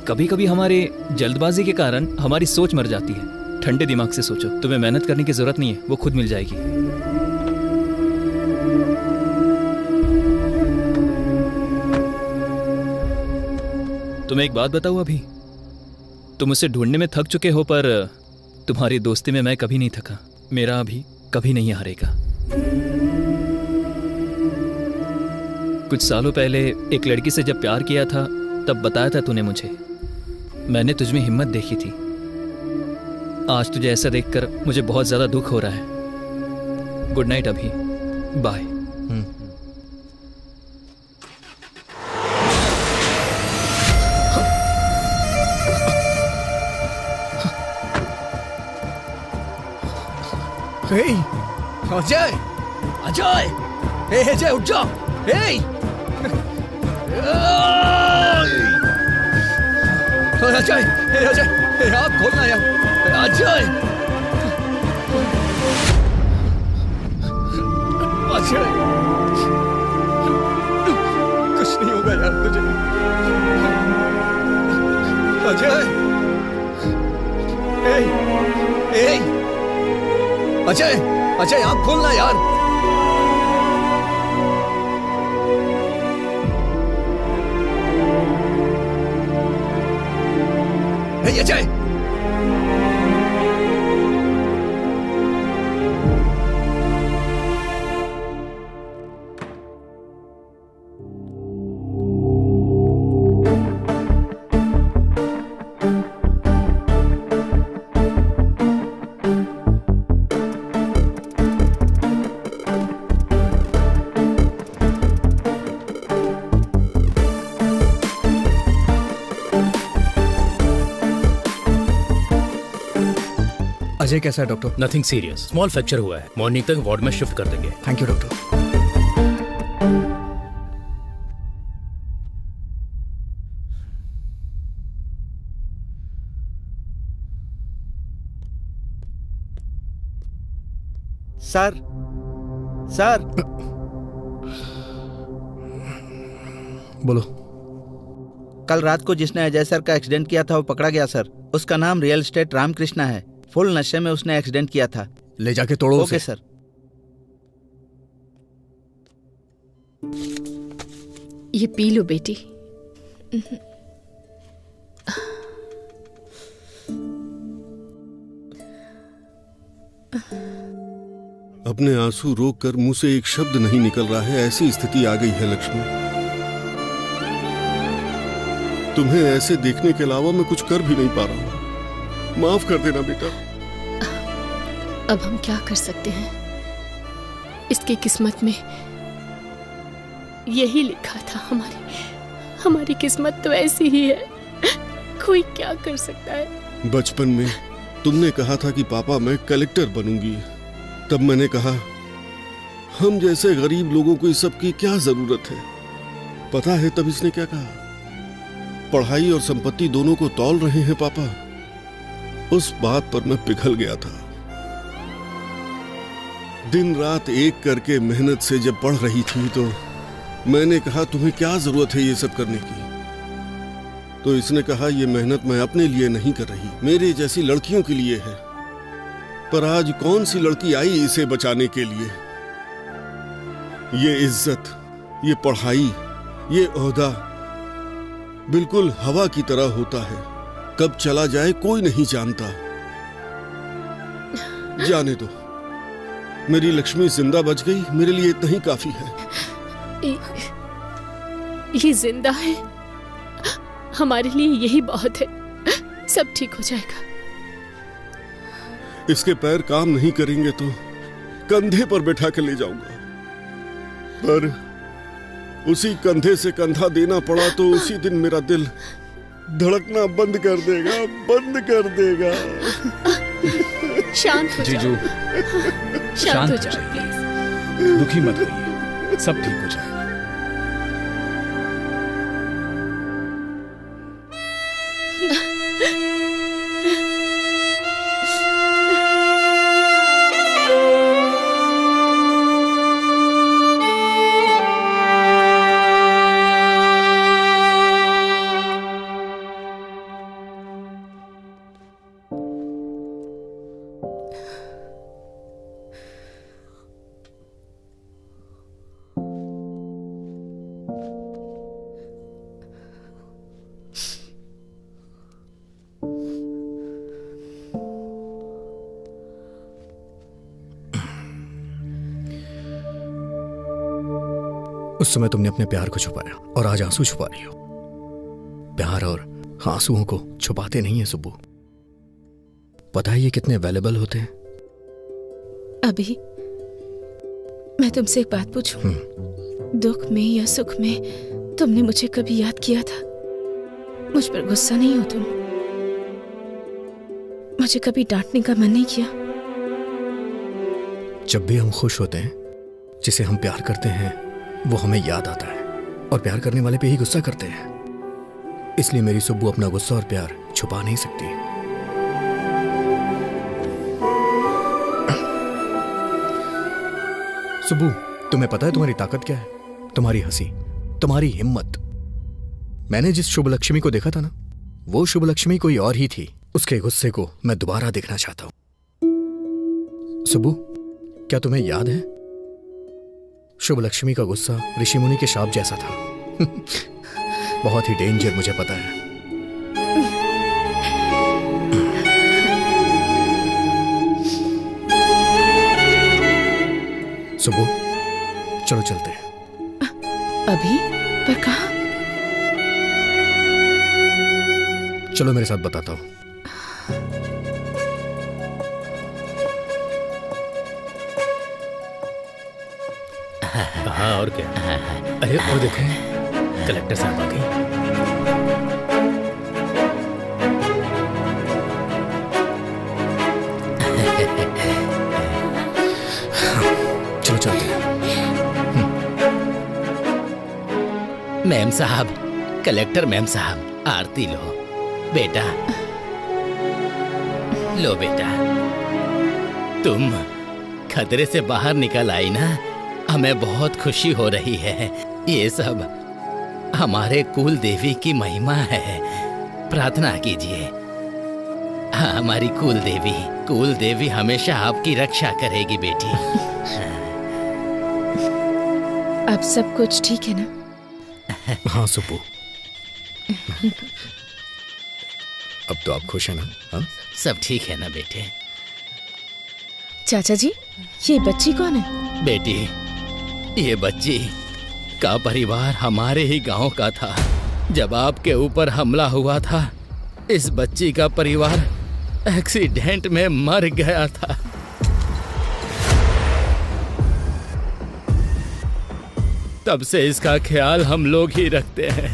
कभी कभी हमारे जल्दबाजी के कारण हमारी सोच मर जाती है। ठंडे दिमाग से सोचो, तुम्हें मेहनत करने की जरूरत नहीं है, वो खुद मिल जाएगी। तुम्हें एक बात बताऊं, अभी तुम उसे ढूंढने में थक चुके हो, पर तुम्हारी दोस्ती में मैं कभी नहीं थका। मेरा अभी कभी नहीं हारेगा। कुछ सालों पहले एक लड़की से जब प्यार किया था तब बताया था तूने मुझे। मैंने तुझमें हिम्मत देखी थी। आज तुझे ऐसा देखकर मुझे बहुत ज्यादा दुख हो रहा है। गुड नाइट अभी, बाय। अजय, अजय, उठ जाओ। अजय, आप खोलना यार। अजय, कुछ नहीं होगा यार तुझे। अजय, अजय, आप खोलना यार। अजय, अजय कैसा है doctor? Nothing serious, small fracture हुआ है। मॉर्निंग तक वार्ड में शिफ्ट कर देंगे। Thank you doctor. सर, बोलो। कल रात को जिसने अजय सर का एक्सीडेंट किया था वो पकड़ा गया सर। उसका नाम रियल एस्टेट रामकृष्णा है। फुल नशे में उसने एक्सीडेंट किया था। ले जाके तोड़ो ओके सर। ये पी लो बेटी। अपने आंसू रोक कर मुंह से एक शब्द नहीं निकल रहा है, ऐसी स्थिति आ गई है लक्ष्मी। तुम्हें ऐसे देखने के अलावा मैं कुछ कर भी नहीं पा रहा हूं। माफ कर देना बेटा। अब हम क्या कर सकते हैं? इसकी किस्मत में यही लिखा था। हमारी किस्मत तो ऐसी ही है। कोई क्या कर सकता है? बचपन में तुमने कहा था कि पापा मैं कलेक्टर बनूंगी। तब मैंने कहा हम जैसे गरीब लोगों को इस सब की क्या जरूरत है? पता है तब इसने क्या कहा? पढ़ाई और संपत्ति दोनों को तौल रहे हैं पापा। उस बात पर मैं पिघल गया था। दिन रात एक करके मेहनत से जब पढ़ रही थी तो मैंने कहा तुम्हें क्या जरूरत है ये सब करने की? तो इसने कहा ये मेहनत मैं अपने लिए नहीं कर रही, मेरे जैसी लड़कियों के लिए है। पर आज कौन सी लड़की आई इसे बचाने के लिए? ये इज्जत, ये पढ़ाई, ये ओहदा बिल्कुल हवा की तरह होता है, कब चला जाए कोई नहीं जानता। जाने दो, मेरी लक्ष्मी जिंदा बच गई, मेरे लिए इतना ही काफी है। ये जिंदा है, हमारे लिए यही बहुत है। सब ठीक हो जाएगा। इसके पैर काम नहीं करेंगे तो कंधे पर बैठा कर ले जाऊंगा, पर उसी कंधे से कंधा देना पड़ा तो उसी दिन मेरा दिल धड़कना बंद कर देगा, बंद कर देगा। शांत हो जीजू, शांत हो जाओ प्लीज। दुखी मत होइए, सब ठीक हो जाएगा। उस समय तुमने अपने प्यार को छुपाया और आज आंसू छुपा रही हो। प्यार और आंसुओं को छुपाते नहीं है सुब्बू। पता है ये कितने वैल्यूएबल होते हैं? अभी मैं तुमसे एक बात पूछूं? दुख में या सुख में तुमने मुझे कभी याद किया था? मुझ पर गुस्सा नहीं हो तुम? मुझे कभी डांटने का मन नहीं किया? जब भी हम खुश होते हैं, जिसे हम प्यार करते हैं वो हमें याद आता है, और प्यार करने वाले पे ही गुस्सा करते हैं। इसलिए मेरी सुब्बू अपना गुस्सा और प्यार छुपा नहीं सकती। सुब्बू, तुम्हें पता है तुम्हारी ताकत क्या है? तुम्हारी हंसी, तुम्हारी हिम्मत। मैंने जिस शुभ लक्ष्मी को देखा था ना, वो शुभ लक्ष्मी कोई और ही थी। उसके गुस्से को मैं दोबारा देखना चाहता हूं। सुब्बू, क्या तुम्हें याद है शुभ लक्ष्मी का गुस्सा ऋषि मुनि के शाप जैसा था? बहुत ही डेंजर, मुझे पता है। सुबह चलो चलते हैं। अभी? पर कहाँ? चलो मेरे साथ बताता हूँ। हाँ और क्या? अरे वो देखें, कलेक्टर साहब आ गई। चलो चलते हैं। मैम साहब, कलेक्टर मैम साहब, आरती लो बेटा। लो बेटा, तुम खतरे से बाहर निकल आई ना, हमें बहुत खुशी हो रही है। ये सब हमारे कुल देवी की महिमा है। प्रार्थना कीजिए। हाँ, हमारी कुल देवी हमेशा आपकी रक्षा करेगी बेटी। अब सब कुछ ठीक है ना? हाँ सुब्बू, अब तो आप खुश हैं ना? हाँ? सब ठीक है ना बेटे? चाचा जी, ये बच्ची कौन है? बेटी, ये बच्ची का परिवार हमारे ही गांव का था। जब आपके ऊपर हमला हुआ था, इस बच्ची का परिवार एक्सीडेंट में मर गया था। तब से इसका ख्याल हम लोग ही रखते हैं।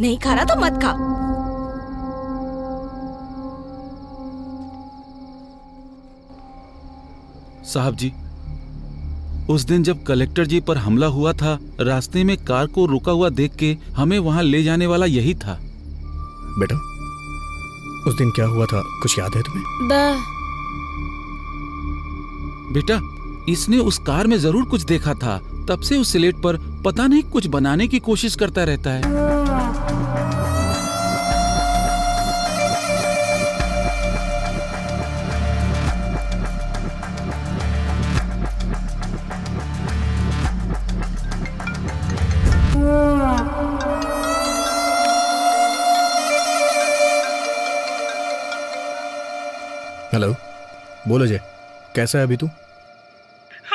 नहीं खा रहा तो मत खा। साहब जी, उस दिन जब कलेक्टर जी पर हमला हुआ था, रास्ते में कार को रुका हुआ देख के हमें वहां ले जाने वाला यही था। बेटा, उस दिन क्या हुआ था, कुछ याद है तुम्हें? बेटा, इसने उस कार में जरूर कुछ देखा था, तब से उस स्लेट पर पता नहीं कुछ बनाने की कोशिश करता रहता है। हेलो, बोलो जय, कैसा है अभी तू?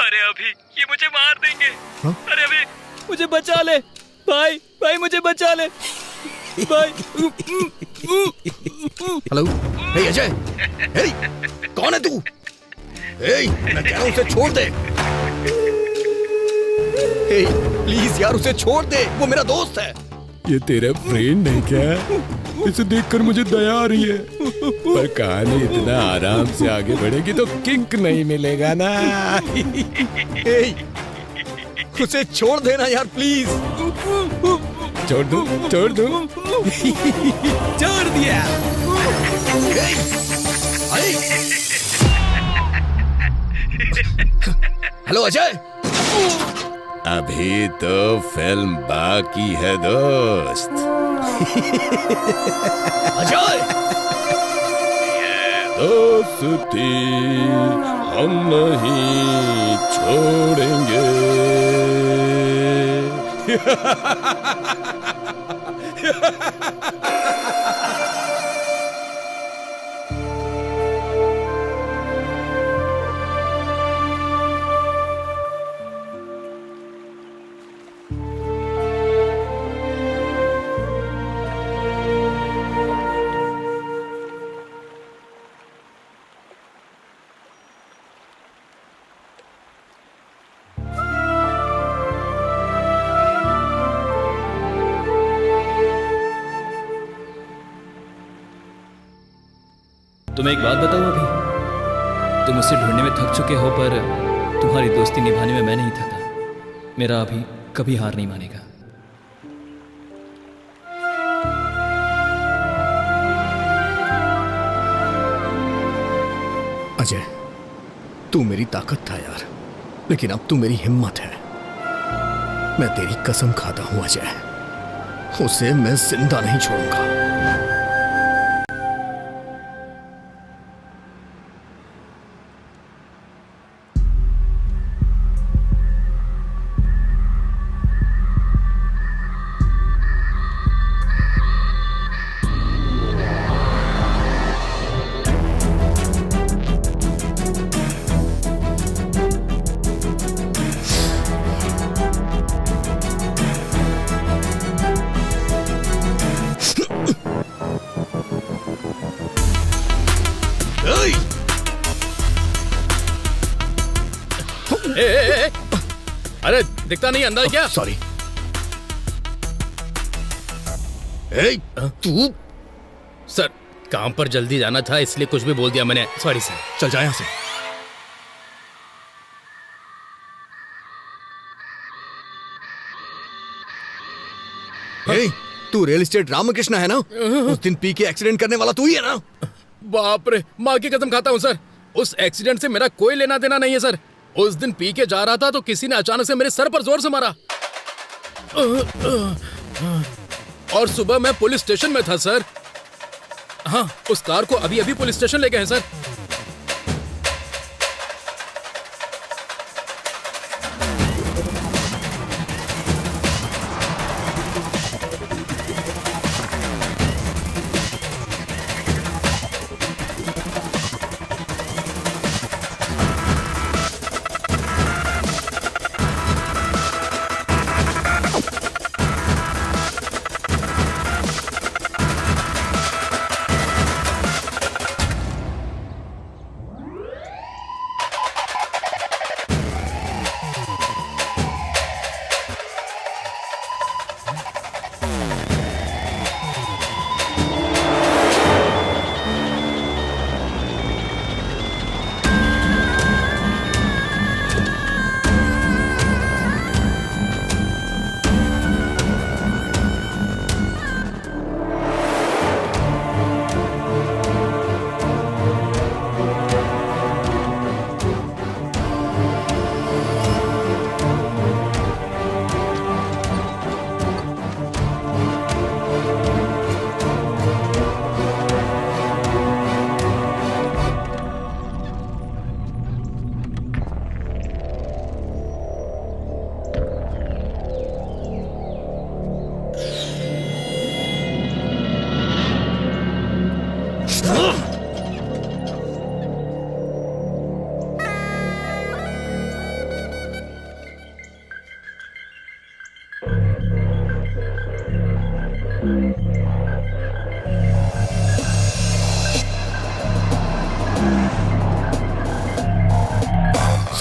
अरे अभी ये मुझे मार देंगे। हाँ? अरे अभी मुझे बचा ले भाई, भाई मुझे बचा ले भाई। हेलो, हे अजय, हे, कौन है तू? हे, मैं कह रहा हूं उसे छोड़ दे। हे, प्लीज यार उसे छोड़ दे, वो मेरा दोस्त है। ये तेरा फ्रेंड है क्या? इसे देखकर मुझे दया आ रही है, पर कहानी इतना आराम से आगे बढ़ेगी तो किक नहीं मिलेगा ना। हे, उसे छोड़ देना यार प्लीज। छोड़ दो, छोड़ दो। छोड़ दिया। हेलो अजय। अभी तो फिल्म बाकी है दोस्त। अजय, दोस्ती हम नहीं छोड़ेंगे। तुम्हें एक बात बताऊं, अभी तुम उसे ढूंढने में थक चुके हो, पर तुम्हारी दोस्ती निभाने में मैं नहीं थका। मेरा अभी कभी हार नहीं मानेगा। अजय, तू मेरी ताकत था यार, लेकिन अब तू मेरी हिम्मत है। मैं तेरी कसम खाता हूं अजय, उसे मैं जिंदा नहीं छोड़ूंगा। अरे दिखता नहीं अंदर क्या? सॉरी। तू? सर, काम पर जल्दी जाना था इसलिए कुछ भी बोल दिया मैंने। Sorry sir. चल जा यहां से। तू रियल एस्टेट रामकृष्ण है ना? उस दिन पी के एक्सीडेंट करने वाला तू ही है ना? बाप रे, माँ की कसम खाता हूँ सर, उस एक्सीडेंट से मेरा कोई लेना देना नहीं है सर। उस दिन पी के जा रहा था तो किसी ने अचानक से मेरे सर पर जोर से मारा और सुबह मैं पुलिस स्टेशन में था सर। हाँ, उस कार को अभी अभी पुलिस स्टेशन ले गए हैं सर।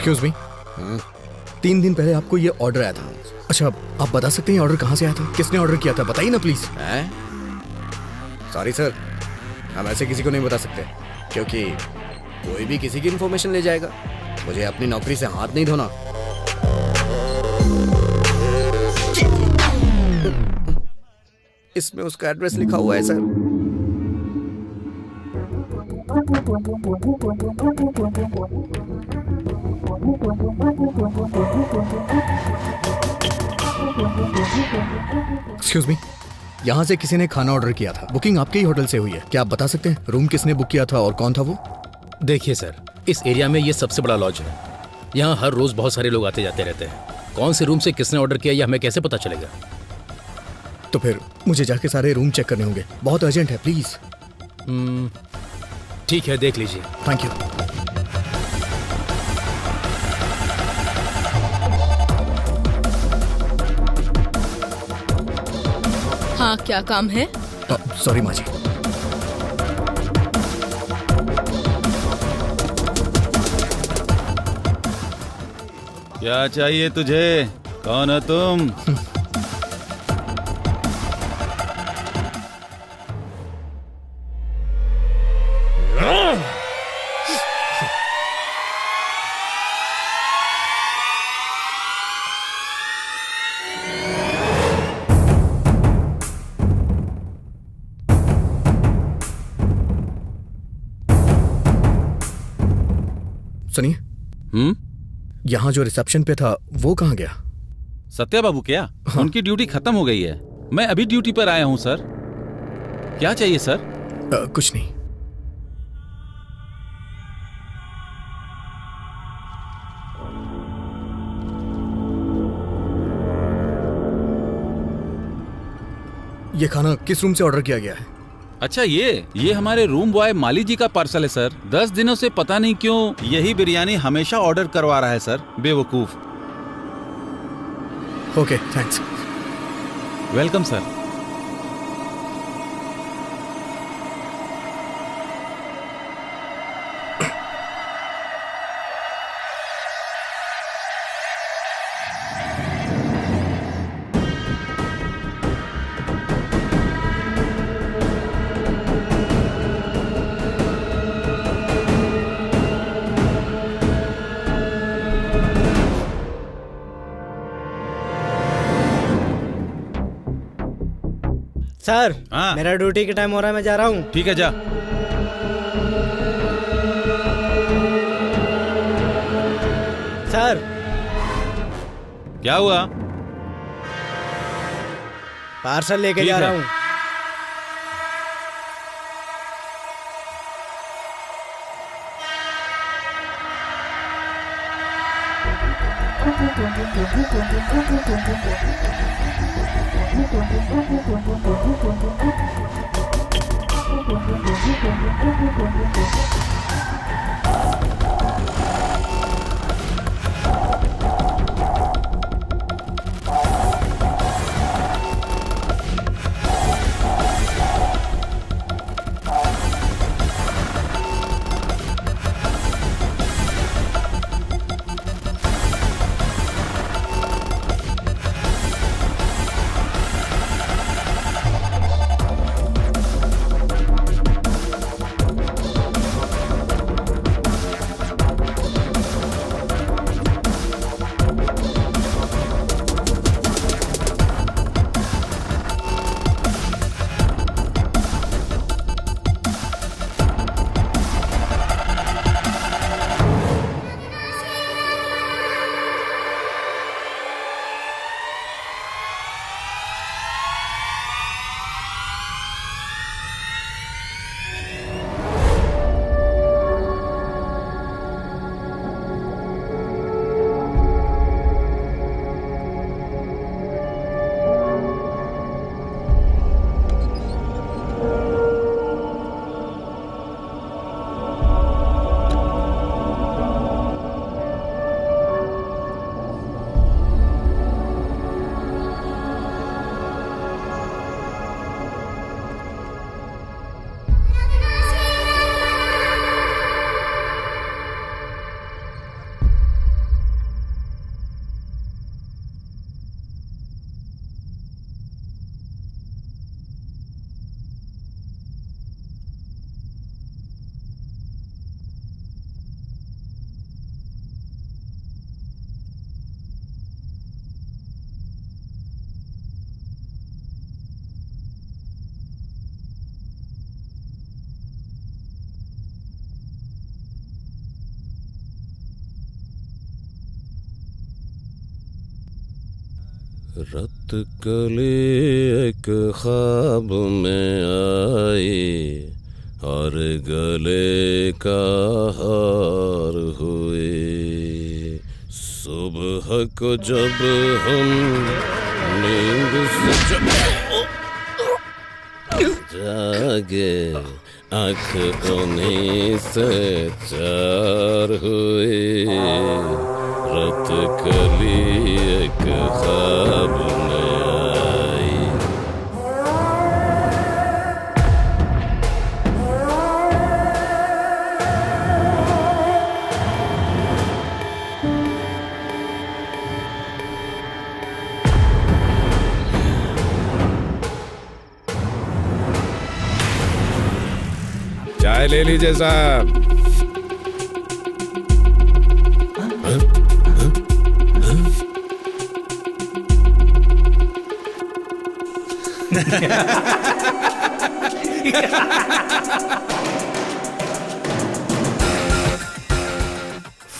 एक्सक्यूज मी, 3 दिन पहले आपको ये ऑर्डर आया था। अच्छा, आप बता सकते हैं ऑर्डर कहाँ से आया था? किसने ऑर्डर किया था? बताइए ना प्लीज। सॉरी सर, हम ऐसे किसी को नहीं बता सकते, क्योंकि कोई भी किसी की इन्फॉर्मेशन ले जाएगा। मुझे अपनी नौकरी से हाथ नहीं धोना। इसमें उसका एड्रेस लिखा हुआ है सर। एक्सक्यूज मी, यहाँ से किसी ने खाना ऑर्डर किया था। बुकिंग आपके ही होटल से हुई है। क्या आप बता सकते हैं रूम किसने बुक किया था और कौन था वो? देखिए सर, इस एरिया में ये सबसे बड़ा लॉज है। यहाँ हर रोज बहुत सारे लोग आते जाते रहते हैं। कौन से रूम से किसने ऑर्डर किया ये हमें कैसे पता चलेगा? तो फिर मुझे जाके सारे रूम चेक करने होंगे। बहुत अर्जेंट है, प्लीज। ठीक है, देख लीजिए। Thank you. हाँ, क्या काम है? सॉरी माँ जी। क्या चाहिए तुझे? कौन हो तुम? सुनिए, यहाँ जो रिसेप्शन पे था वो कहाँ गया? सत्या बाबू क्या? हाँ। उनकी ड्यूटी खत्म हो गई है। मैं अभी ड्यूटी पर आया हूँ सर। क्या चाहिए सर? कुछ नहीं। ये खाना किस रूम से ऑर्डर किया गया है? अच्छा, ये हमारे रूम बॉय माली जी का पार्सल है सर। 10 दिनों से पता नहीं क्यों यही बिरयानी हमेशा ऑर्डर करवा रहा है सर, बेवकूफ। Okay, thanks. Welcome sir. Sir, मेरा ड्यूटी का टाइम हो रहा है, मैं जा रहा हूँ। ठीक है, जा। सर, क्या हुआ? पार्सल लेके जा रहा हूँ। रत कली एक ख्वाब में आई और गले का हार हुए। सुबह को जब हम नींद से जागे आँख उन्हीं से चार हुए। रत कली एक ख्वाब में आई। चाय ले लीजिए साहब।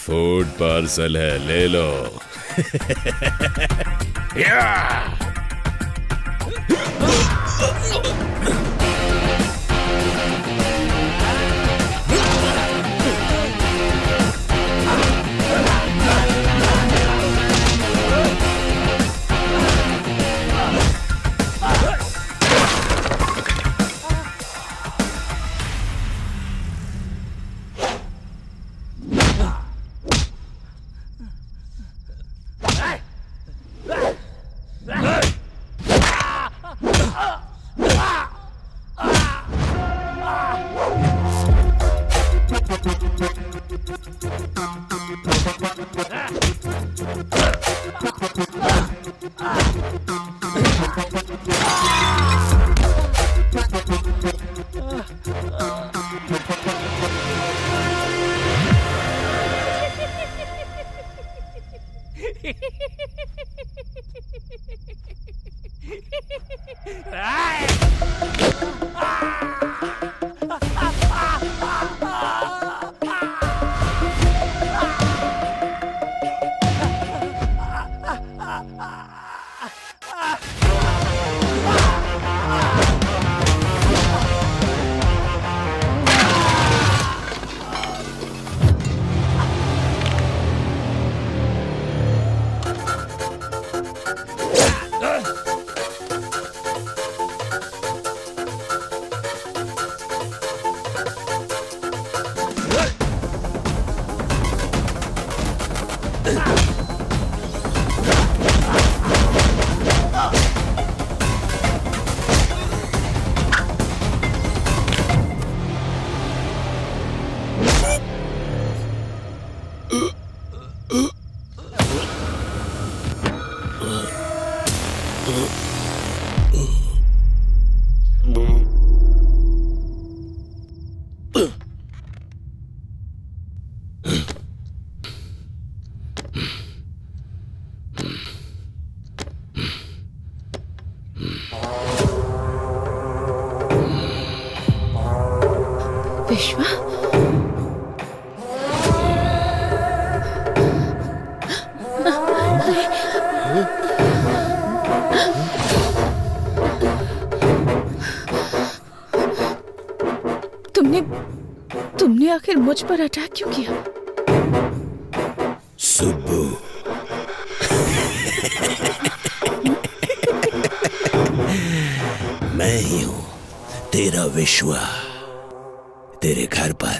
फूड पार्सल है, ले लो। या! विश्वा, तुमने आखिर मुझ पर अटैक क्यों किया? सुब्बू, मैं ही हूँ तेरा विश्वा। तेरे घर पर,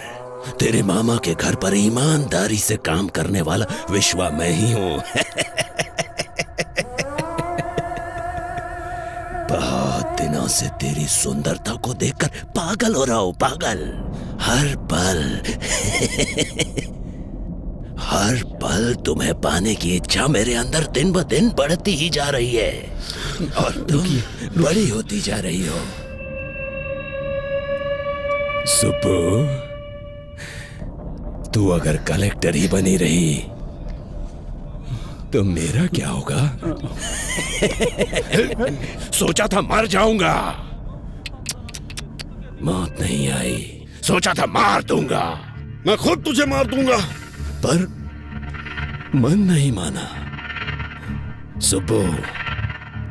तेरे मामा के घर पर ईमानदारी से काम करने वाला विश्वा मैं ही हूँ। बहुत दिनों से तेरी सुंदरता को देखकर पागल हो रहा हूँ, पागल। हर पल तुम्हें पाने की इच्छा मेरे अंदर दिन ब दिन बढ़ती ही जा रही है और तुम बड़ी होती जा रही हो। सुब्बू, तू अगर कलेक्टर ही बनी रही तो मेरा क्या होगा? सोचा था मर जाऊंगा, मौत नहीं आई। सोचा था मार दूंगा, मैं खुद तुझे मार दूंगा, पर मन नहीं माना। सुब्बू,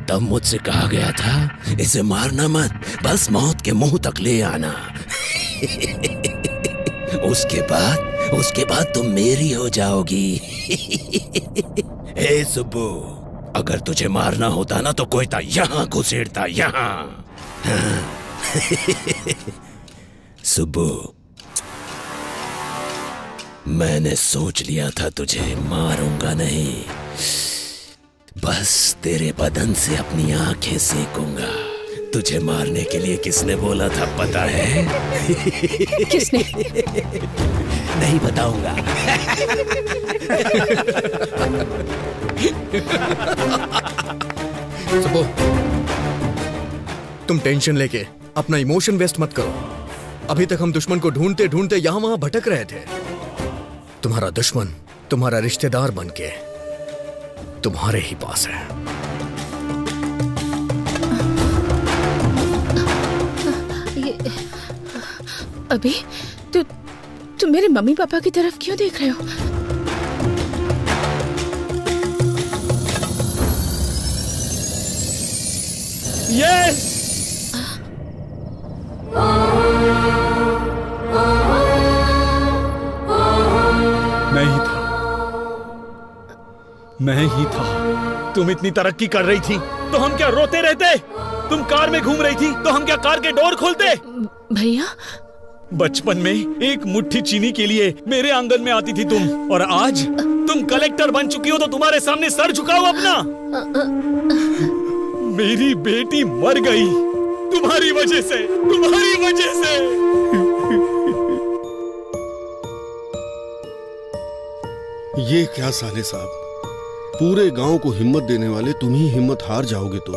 तब मुझसे कहा गया था इसे मारना मत, बस मौत के मुंह तक ले आना। उसके बाद तुम मेरी हो जाओगी। हे सुब्बू, अगर तुझे मारना होता ना तो कोयता यहाँ घुसेड़ता, यहाँ। हाँ। सुब्बू, मैंने सोच लिया था तुझे मारूंगा नहीं, बस तेरे बदन से अपनी आंखें सेकूंगा। तुझे मारने के लिए किसने बोला था पता है? किसने? नहीं बताऊंगा। सुबो, तुम टेंशन लेके अपना इमोशन वेस्ट मत करो। अभी तक हम दुश्मन को ढूंढते ढूंढते यहां वहां भटक रहे थे। तुम्हारा दुश्मन तुम्हारा रिश्तेदार बनके तुम्हारे ही पास है। अभी तुम मेरे मम्मी पापा की तरफ क्यों देख रहे हो? यस! मैं ही था। तुम इतनी तरक्की कर रही थी तो हम क्या रोते रहते? तुम कार में घूम रही थी तो हम क्या कार के डोर खोलते? भैया, बचपन में एक मुट्ठी चीनी के लिए मेरे आंगन में आती थी तुम, और आज तुम कलेक्टर बन चुकी हो तो तुम्हारे सामने सर झुकाओ अपना। मेरी बेटी मर गई तुम्हारी वजह से, तुम्हारी वजह से। ये क्या साले साहब, पूरे गांव को हिम्मत देने वाले तुम ही हिम्मत हार जाओगे तो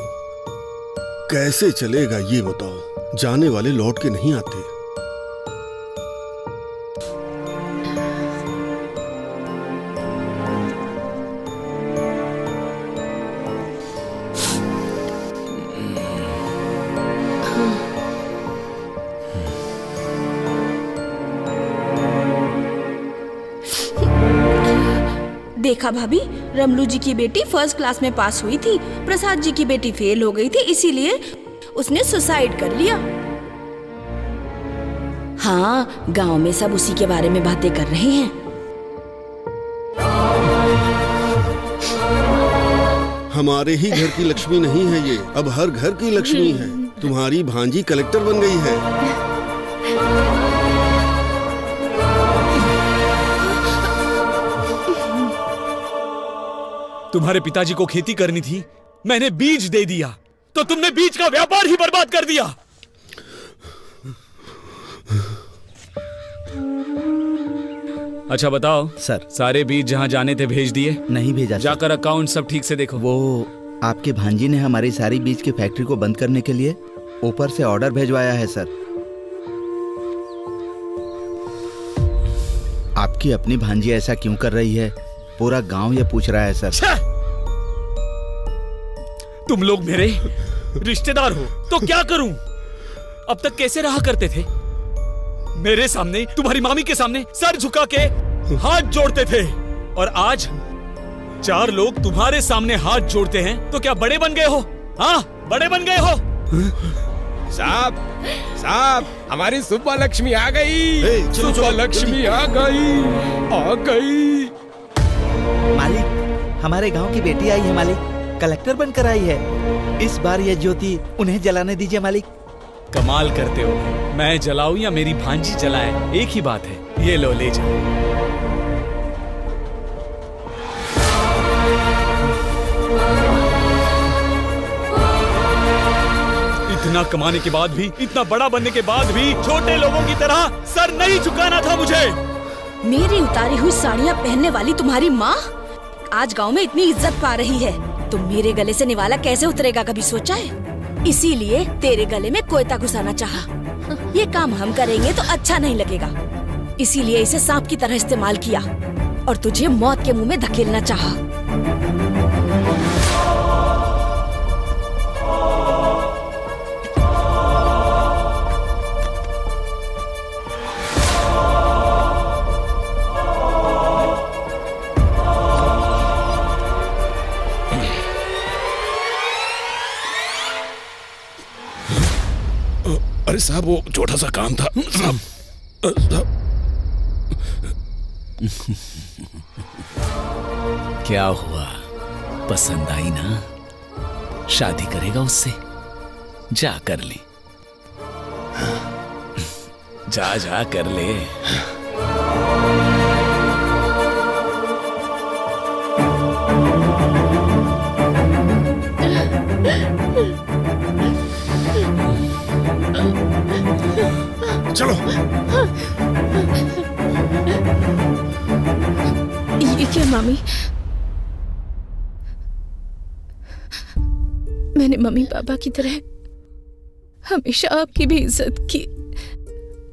कैसे चलेगा ये बताओ? जाने वाले लौट के नहीं आते। देखा भाभी, रमलू जी की बेटी फर्स्ट क्लास में पास हुई थी, प्रसाद जी की बेटी फेल हो गई थी, इसीलिए उसने सुसाइड कर लिया। हाँ, गांव में सब उसी के बारे में बातें कर रहे हैं। हमारे ही घर की लक्ष्मी नहीं है ये, अब हर घर की लक्ष्मी है। तुम्हारी भांजी कलेक्टर बन गई है। तुम्हारे पिताजी को खेती करनी थी, मैंने बीज दे दिया तो तुमने बीज का व्यापार ही बर्बाद कर दिया। अच्छा बताओ सर, सारे बीज जहां जाने थे भेज दिए? नहीं भेजा। जाकर अकाउंट सब ठीक से देखो। वो आपके भांजी ने हमारी सारी बीज की फैक्ट्री को बंद करने के लिए ऊपर से ऑर्डर भेजवाया है सर। आपकी अपनी भांजी ऐसा क्यों कर रही है, पूरा गांव ये पूछ रहा है सर। तुम लोग मेरे रिश्तेदार हो तो क्या करूं? अब तक कैसे रहा करते थे? मेरे सामने, तुम्हारी मामी के सामने सर झुका के हाथ जोड़ते थे, और आज 4 लोग तुम्हारे सामने हाथ जोड़ते हैं तो क्या बड़े बन गए हो? हाँ, बड़े बन गए हो। साहब, साहब, हमारी सुब्बा लक्ष्मी आ गई। सुब्बा लक्ष्मी आ गई, आ गई। मालिक, हमारे गांव की बेटी आई है मालिक, कलेक्टर बनकर आई है। इस बार ये ज्योति उन्हें जलाने दीजिए मालिक। कमाल करते हो, मैं जलाऊं या मेरी भांजी जलाए, एक ही बात है। ये लो, ले जाओ। इतना कमाने के बाद भी, इतना बड़ा बनने के बाद भी छोटे लोगों की तरह सर नहीं झुकाना था मुझे। मेरी उतारी हुई साड़ियाँ पहनने वाली तुम्हारी माँ आज गांव में इतनी इज्जत पा रही है, तो मेरे गले से निवाला कैसे उतरेगा, कभी सोचा है? इसीलिए तेरे गले में कोयता घुसाना चाहा। ये काम हम करेंगे तो अच्छा नहीं लगेगा, इसीलिए इसे सांप की तरह इस्तेमाल किया और तुझे मौत के मुंह में धकेलना चाहा। साहब वो छोटा सा काम था साहब। क्या हुआ, पसंद आई ना? शादी करेगा उससे? जा कर ले, जा जा कर ले। चलो। ये क्या मामी? मैंने मम्मी पापा की तरह हमेशा आपकी भी इज्जत की,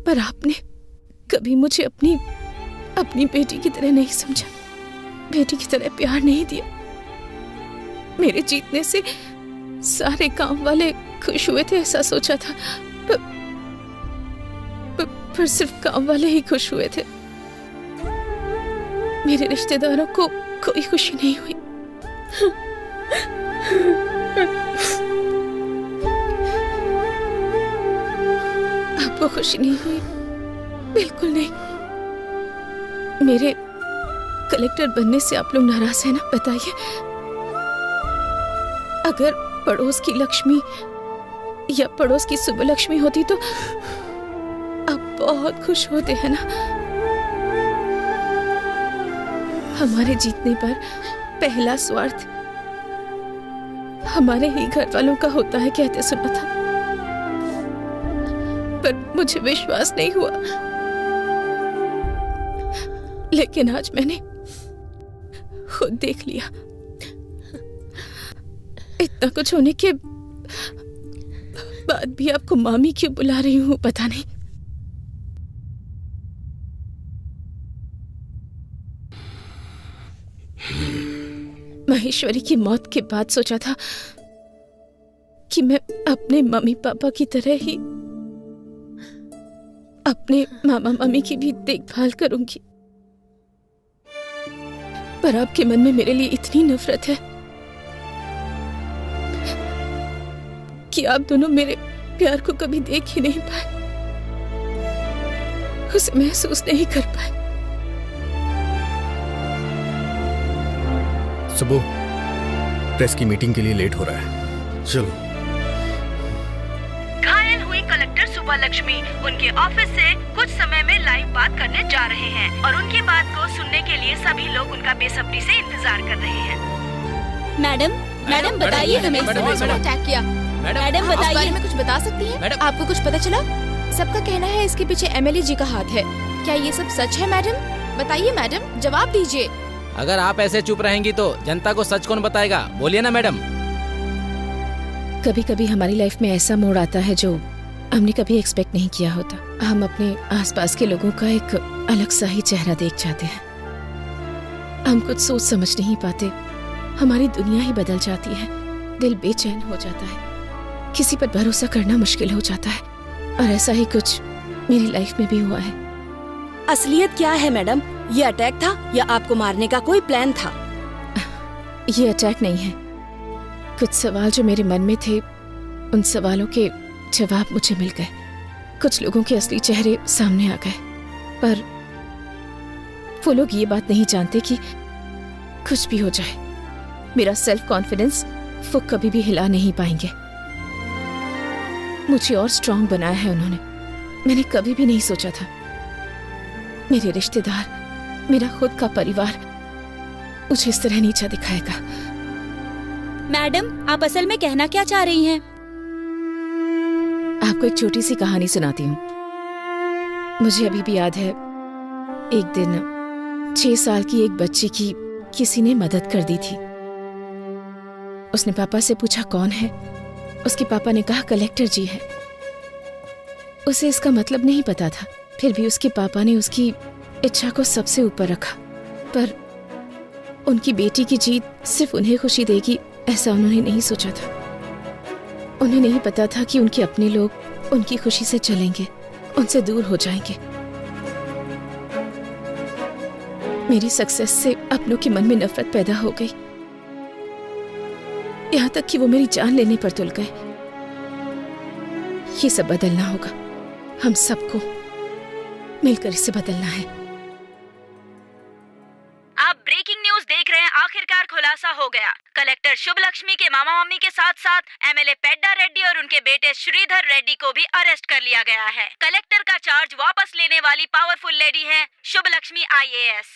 पर आपने कभी मुझे अपनी बेटी की तरह नहीं समझा, बेटी की तरह प्यार नहीं दिया। मेरे जीतने से सारे गांव वाले खुश हुए थे ऐसा सोचा था, पर सिर्फ गांव वाले ही खुश हुए थे। मेरे रिश्तेदारों को कोई खुशी नहीं हुई। आपको खुशी नहीं हुई? बिल्कुल नहीं। मेरे कलेक्टर बनने से आप लोग नाराज हैं ना? बताइए, अगर पड़ोस की लक्ष्मी या पड़ोस की सुबलक्ष्मी होती तो आप बहुत खुश होते हैं ना? हमारे जीतने पर पहला स्वार्थ हमारे ही घर वालों का होता है कहते सुना था, पर मुझे विश्वास नहीं हुआ। लेकिन आज मैंने खुद देख लिया। इतना कुछ होने के बाद भी आपको मामी क्यों बुला रही हूँ पता नहीं। महेश्वरी की मौत के बाद सोचा था कि मैं अपने मम्मी पापा की तरह ही अपने मामा मामी की भी देखभाल करूंगी, पर आपके मन में मेरे लिए इतनी नफरत है कि आप दोनों मेरे प्यार को कभी देख ही नहीं पाए, उसे महसूस नहीं कर पाए। सुबह प्रेस की मीटिंग के लिए लेट हो रहा है, चलो। घायल हुई कलेक्टर सुबलक्ष्मी उनके ऑफिस से कुछ समय में लाइव बात करने जा रहे हैं और उनकी बात को सुनने के लिए सभी लोग उनका बेसब्री से इंतजार कर रहे हैं। मैडम बताइए हमें अटैक किया। मैडम बताइए, बारे में कुछ बता सकती हैं? आपको कुछ पता चला? सबका कहना है इसके पीछे एमएलए जी का हाथ है, क्या ये सब सच है? मैडम बताइए, मैडम जवाब दीजिए। अगर आप ऐसे चुप रहेंगी तो जनता को सच कौन बताएगा? बोलिए ना मैडम। कभी कभी हमारी लाइफ में ऐसा मोड़ आता है जो हमने कभी एक्सपेक्ट नहीं किया होता। हम अपने आसपास के लोगों का एक अलग सा ही चेहरा देख जाते हैं। हम कुछ सोच समझ नहीं पाते, हमारी दुनिया ही बदल जाती है, दिल बेचैन हो जाता है, किसी पर भरोसा करना मुश्किल हो जाता है, और ऐसा ही कुछ मेरी लाइफ में भी हुआ है। असलियत क्या है मैडम? ये अटैक था या आपको मारने का कोई प्लान था? ये अटैक नहीं है। कुछ सवाल जो मेरे मन में थे, उन सवालों के जवाब मुझे मिल गए। कुछ लोगों के असली चेहरे सामने आ गए, पर वो लोग ये बात नहीं जानते कि कुछ भी हो जाए, मेरा सेल्फ कॉन्फिडेंस वो कभी भी हिला नहीं पाएंगे। मुझे और स्ट्रांग बनाया है उन्होंने। मैंने कभी भी नहीं सोचा था मेरे रिश्तेदार, मेरा खुद का परिवार मुझे इस तरह नीचा दिखाएगा। मैडम, आप असल में कहना क्या चाह रही हैं? आपको एक छोटी सी कहानी सुनाती हूँ। मुझे अभी भी याद है, एक दिन 6 साल की एक बच्ची की किसी ने मदद कर दी थी। उसने पापा से पूछा कौन है। उसके पापा ने कहा कलेक्टर जी है। उसे इसका मतलब नहीं पता था, फिर भी उसके पापा ने उसकी इच्छा को सबसे ऊपर रखा। पर उनकी बेटी की जीत सिर्फ उन्हें खुशी देगी ऐसा उन्होंने नहीं सोचा था। उन्हें नहीं पता था कि उनके अपने लोग उनकी खुशी से चलेंगे, उनसे दूर हो जाएंगे। मेरी सक्सेस से अपनों के मन में नफरत पैदा हो गई, यहाँ तक कि वो मेरी जान लेने पर तुल गए। ये सब बदलना होगा। हम सबको मिलकर इसे बदलना है। आप ब्रेकिंग न्यूज देख रहे हैं। आखिरकार खुलासा हो गया। कलेक्टर शुभ लक्ष्मी के मामा मम्मी के साथ साथ एमएलए पेड्डा रेड्डी और उनके बेटे श्रीधर रेड्डी को भी अरेस्ट कर लिया गया है। कलेक्टर का चार्ज वापस लेने वाली पावरफुल लेडी है शुभ लक्ष्मी IAS।